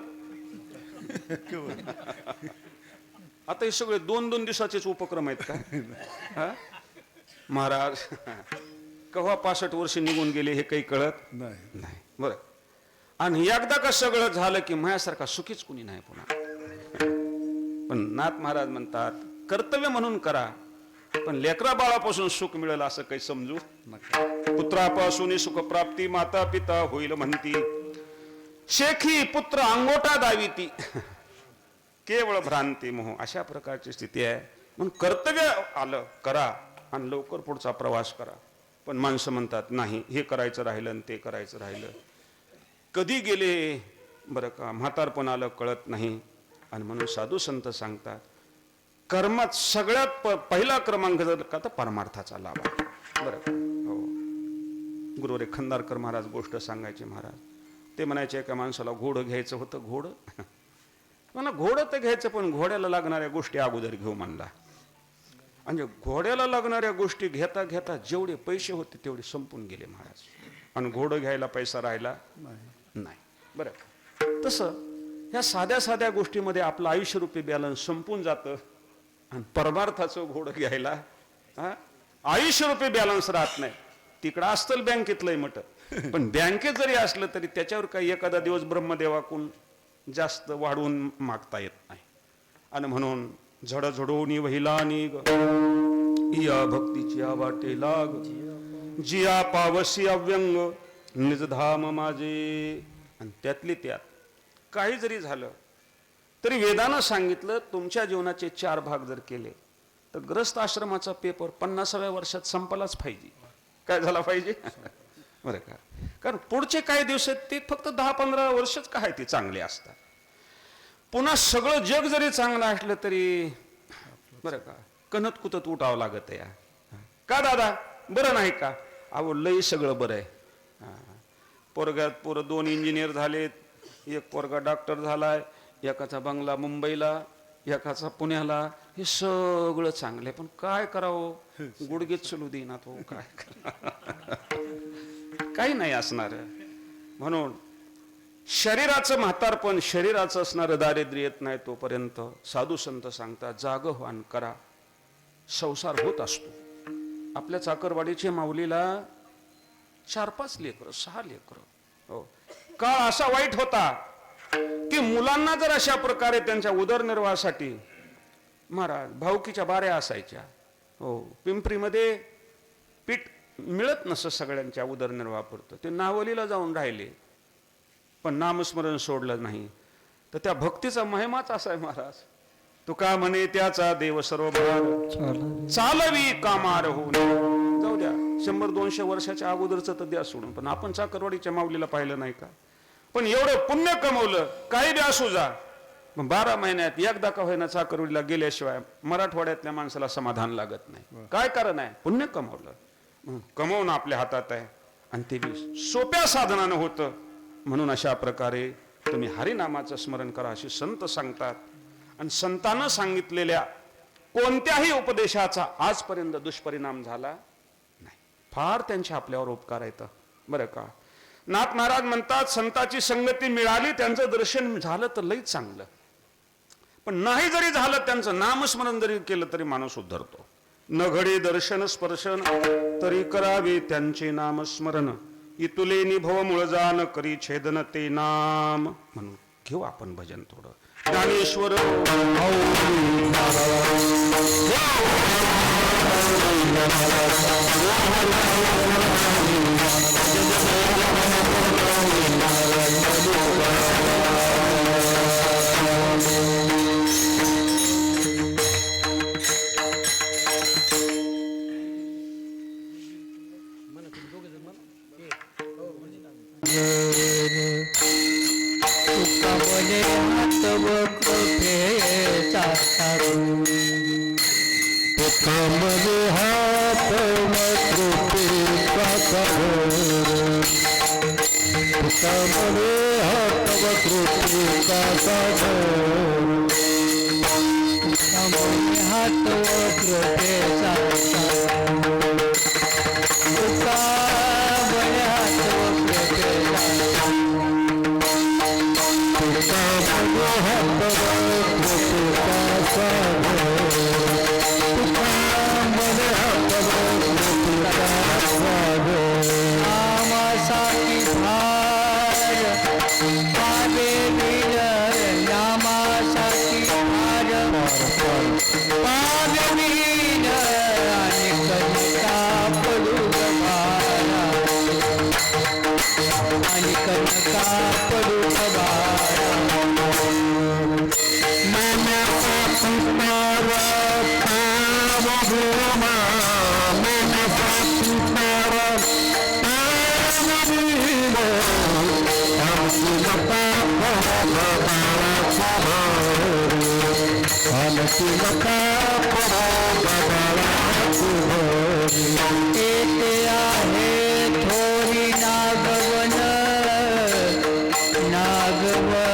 आता हे सगळे 2-2 दिवसाचेच उपक्रम आहेत का? महाराज केव्हा 65 वर्ष निघून गेले हे काही कळत नाही. बरं. आणि एकदा का सगळं झालं की माझ्यासारखा सुखीच कुणी नाही पुन्हा. पण नाथ महाराज म्हणतात कर्तव्य म्हणून करा, पण लेकरा बाळापासून सुख मिळेल असं काही समजू नका. पुत्रापासून सुख प्राप्ती माता पिता होईल म्हणती, शेखी पुत्र अंगोटा दाविती, केवळ भ्रांती मोह. अशा प्रकारची स्थिती आहे. म्हणून कर्तव्य आलं करा आणि लवकर पुढचा प्रवास करा. पण माणसं म्हणतात नाही, हे करायचं राहिलं आणि ते करायचं राहिलं. कधी गेले बरं का, म्हातारपण आलं कळत नाही. आणि म्हणून साधू संत सांगतात कर्मात सगळ्यात पहिला क्रमांक जर का तर परमार्थाचा लाभ आहे. बरं का? हो. गुरुवरे खंदारकर महाराज गोष्ट सांगायचे. महाराज ते म्हणायचे एका माणसाला घोडं घ्यायचं होतं. घोडं म्हणा घोडं तर घ्यायचं, पण घोड्याला लागणाऱ्या गोष्टी अगोदर घेऊ म्हणला. म्हणजे घोड्याला लागणाऱ्या गोष्टी घेता घेता जेवढे पैसे होते तेवढे संपून गेले महाराज. आणि घोडं घ्यायला पैसा राहिला नाही. बरं का? तसं ह्या साध्या साध्या गोष्टीमध्ये आपलं आयुष्यरूपी बॅलन्स संपून जातं. आणि परमार्थाचं घोडं घ्यायला आयुष्यरूपी बॅलन्स राहत नाही. तिकडं असतं बँकेतलंही मट, पण बँकेत जरी असलं तरी त्याच्यावर काही एखादा दिवस ब्रह्मदेवाकडून जास्त वाढवून मागता येत नाही. आणि म्हणून झडझडोनी वहिला निग या भक्तीची वाटे लाग, जिया पावसी अव्यंग निजधाम माझे. आणि त्यातली त्यात काही जरी झालं तरी वेदानं सांगितलं तुमच्या जीवनाचे 4 भाग जर केले तर ग्रस्त आश्रमाचा पेपर 50व्या वर्षात संपलाच पाहिजे. काय झाला पाहिजे? बरं का? कारण पुढचे काही दिवस ते फक्त 10-15 वर्षच काय ते चांगले असतात. पुन्हा सगळं जग जरी चांगलं असलं तरी बरं का कणत कुतत उठावं लागत या. का दादा बरं नाही का? अहो लई सगळं बरं आहे. पोरं 2 इंजिनियर झालेत, एक पोरगा डॉक्टर झालाय, एकाचा बंगला मुंबईला, एकाचा पुण्याला. हे सगळं चांगलं आहे, पण काय करावं? गुडघेच चलू देईना तो. काय काही नाही असणार. म्हणून शरीराचं म्हातारपण, शरीराचं असणारं दारिद्र्य येत नाही तोपर्यंत साधू संत सांगतात जाग व्हान करा. संसार होत असतो. आपल्या चाकरवाडीच्या माऊलीला 4-5 लेकरं, 6 लेकरं. हो. काळ असा वाईट होता की मुलांना जर अशा प्रकारे त्यांच्या उदरनिर्वाहासाठी महाराज भावकीच्या बाऱ्या असायच्या. हो. पिंपरीमध्ये पीठ मिळत नसं सगळ्यांच्या उदरनिर्वाहापुरतं. ते नावलीला जाऊन राहिले, पण नामस्मरण सोडलं नाही. तर त्या भक्तीचा महिमाच असा आहे महाराज. तुका म्हणे त्याचा देव सर्व चालवी कामार होऊन. जाऊ द्या 100-200 वर्षाच्या अगोदरचं तर द्या सोडून, पण आपण चाकरवाडीच्या माऊलीला पाहिलं नाही का? पण एवढं पुण्य कमवलं, काही बी असू जा, 12 महिन्यात एकदा का होईना चाकरवाडीला गेल्याशिवाय मराठवाड्यातल्या माणसाला समाधान लागत नाही. काय कारण आहे? पुण्य कमवलं. कमवणं आपल्या हातात आहे. आणि ते बी सोप्या साधनानं होतं. म्हणून अशा प्रकारे तुम्ही हरिनामाचं स्मरण करा असे संत सांगतात. आणि संतांनं सांगितलेल्या कोणत्याही उपदेशाचा आजपर्यंत दुष्परिणाम झाला नाही. फार त्यांचे आपल्यावर उपकार आहेत बरं का. नाथ महाराज म्हणतात संताची संगती मिळाली, त्यांचं दर्शन झालं तर लईच चांगलं, पण नाही जरी झालं त्यांचं नामस्मरण जरी केलं तरी माणूस उद्धरतो. न घडे दर्शन स्पर्शन तरी करावे त्यांचे नामस्मरण, इतुले निभव मूळ जान करी छेदन ते नाम. म्हणून घेऊ आपण भजन थोडं. ज्ञानेश्वर तुका बोले हात व कृपेचा सारू, तुका बोले हात व कृपेचा सारू, तुका बोले हात व कृपेचा सारू, तुका बोले हात व कृपेचा सारू, तुका बोले हात व कृपेचा नामासाठी भार पावे वीर, नामासाठी भार पावे वीर, आणि कनिका पडू गभारा, आणि कनिका पडू गभारा. येते आहे थोरी नागवन, नागवन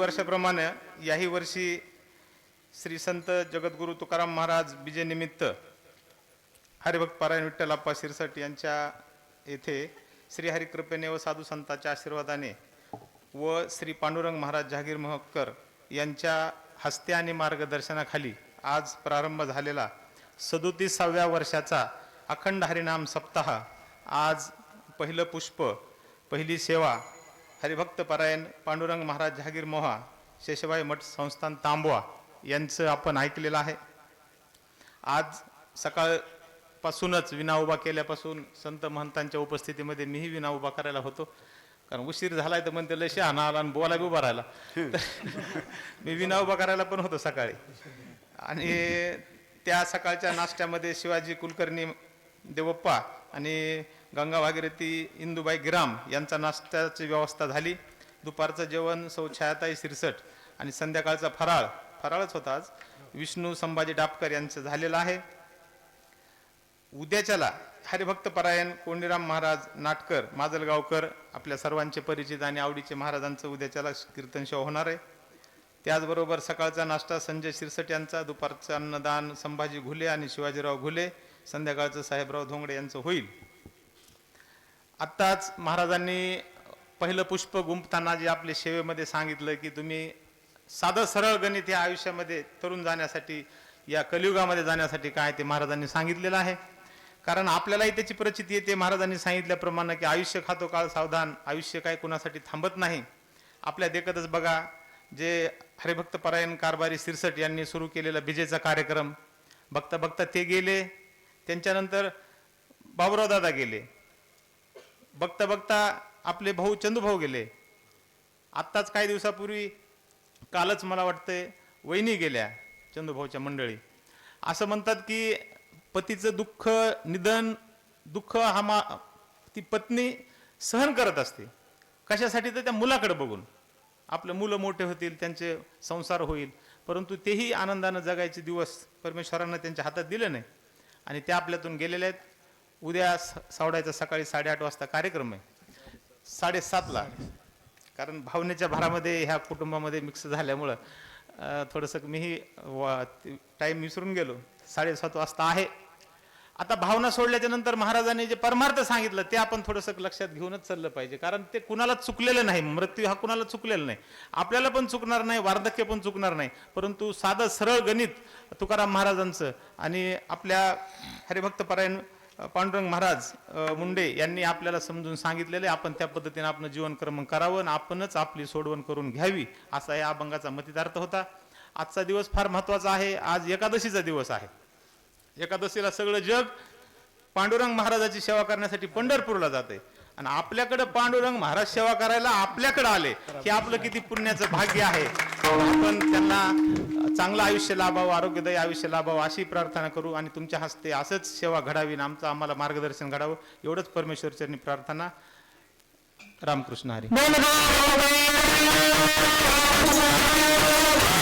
प्रतिवर्षाप्रमाणे याही वर्षी श्री संत जगद्गुरू तुकाराम महाराज बीजेनिमित्त हरिभक्त पारायण विठ्ठलाप्पा शिरसट यांच्या येथे श्रीहरी कृपेने व साधू संतांच्या आशीर्वादाने व श्री पांडुरंग महाराज जहागीर मोहक्कर यांच्या हस्ते आणि मार्गदर्शनाखाली आज प्रारंभ झालेला 37व्या वर्षाचा अखंड हरिनाम सप्ताह आज पहिलं पुष्प, पहिली सेवा हरिभक्त पारायण पांडुरंग महाराज जहागीर मोहा शेषबाई मठ संस्थान तांबवा यांचं आपण ऐकलेलं आहे. आज सकाळपासूनच विना उभा केल्यापासून संत महंतांच्या उपस्थितीमध्ये मीही विना उभा करायला होतो, कारण उशीर झालाय तर म्हणते लय शहाणा आला आणि बोला बी उभा राहिला. मी विना उभा करायला पण होतो सकाळी. आणि त्या सकाळच्या नाश्त्यामध्ये शिवाजी कुलकर्णी देवप्पा आणि गंगा भागीरथी इंदुबाई गिराम यांचा नाश्त्याची व्यवस्था झाली. दुपारचं जेवण सौ छायाताई शिरसट आणि संध्याकाळचा फराळच होता आज विष्णू संभाजी डापकर यांचं झालेलं आहे. उद्याच्याला हरिभक्त पारायण कोंडीराम महाराज नाटकर माजलगावकर आपल्या सर्वांचे परिचित आणि आवडीचे महाराजांचं उद्याच्याला कीर्तन सेवा होणार आहे. त्याचबरोबर सकाळचा नाश्ता संजय शिरसट यांचा, दुपारचं अन्नदान संभाजी घुले आणि शिवाजीराव घुले, संध्याकाळचं साहेबराव धोंगडे यांचं होईल. आत्ताच महाराजांनी पहिलं पुष्प गुंफताना जे आपल्या सेवेमध्ये सांगितलं की तुम्ही साधं सरळ गणित या आयुष्यामध्ये तरुण जाण्यासाठी, या कलियुगामध्ये जाण्यासाठी काय ते महाराजांनी सांगितलेलं आहे. कारण आपल्यालाही त्याची प्रचिती येते महाराजांनी सांगितल्याप्रमाणे की आयुष्य खातो काळ सावधान, आयुष्य काय कुणासाठी थांबत नाही. आपल्या देखतच बघा जे हरिभक्त पारायण कारभारी शिरसट यांनी सुरू केलेला बिजेचा कार्यक्रम बघता बघता ते गेले, त्यांच्यानंतर बाबुराव दादा गेले, बघता बघता आपले भाऊ चंदूभाऊ गेले, आत्ताच काही दिवसापूर्वी कालच मला वाटतंय वहिनी गेल्या चंदूभाऊच्या मंडळी. असं म्हणतात की पतीचं दुःख निधन दुःख ती पत्नी सहन करत असते. कशासाठी? तर त्या मुलाकडे बघून. आपले मुलं मोठे होतील, त्यांचे संसार होईल, परंतु तेही आनंदानं जगायचे दिवस परमेश्वरानं त्यांच्या हातात दिले नाही आणि त्या आपल्यातून गेलेल्या आहेत. उद्या सावडायचा सकाळी 8:30 वाजता कार्यक्रम आहे, 7:30ला. कारण भावनेच्या भरामध्ये ह्या कुटुंबामध्ये मिक्स झाल्यामुळं थोडंसं मीही टाईम विसरून गेलो. 7:30 वाजता आहे. आता भावना सोडल्याच्या नंतर महाराजांनी जे परमार्थ सांगितलं ते आपण थोडंसं लक्षात घेऊनच चाललं पाहिजे. कारण ते कुणाला चुकलेलं नाही, मृत्यू हा कुणाला चुकलेला नाही, आपल्याला पण चुकणार नाही, वार्धक्य पण चुकणार नाही. परंतु साधं सरळ गणित तुकाराम महाराजांचं आणि आपल्या हरिभक्त पारायण पांडुरंग महाराज मुंडे यांनी आपल्याला समजून सांगितलेले, आपण त्या पद्धतीने आपण जीवनक्रम करावं आणि आपणच आपली सोडवण करून घ्यावी, असा या अभंगाचा मतितार्थ होता. आजचा दिवस फार महत्वाचा आहे. आज एकादशीचा दिवस आहे. एकादशीला सगळं जग पांडुरंग महाराजाची सेवा करण्यासाठी पंढरपूरला जाते आणि आपल्याकडे पांडुरंग महाराज सेवा करायला आपल्याकडे आले, हे आपलं किती पुण्याचं भाग्य आहे. आपण त्यांना चांगलं आयुष्य लाभावं, आरोग्यदायी आयुष्य लाभावं अशी प्रार्थना करू आणि तुमच्या हस्ते असंच सेवा घडावी आणि आम्हाला मार्गदर्शन घडावं एवढंच परमेश्वर चरणी प्रार्थना. रामकृष्ण हरी.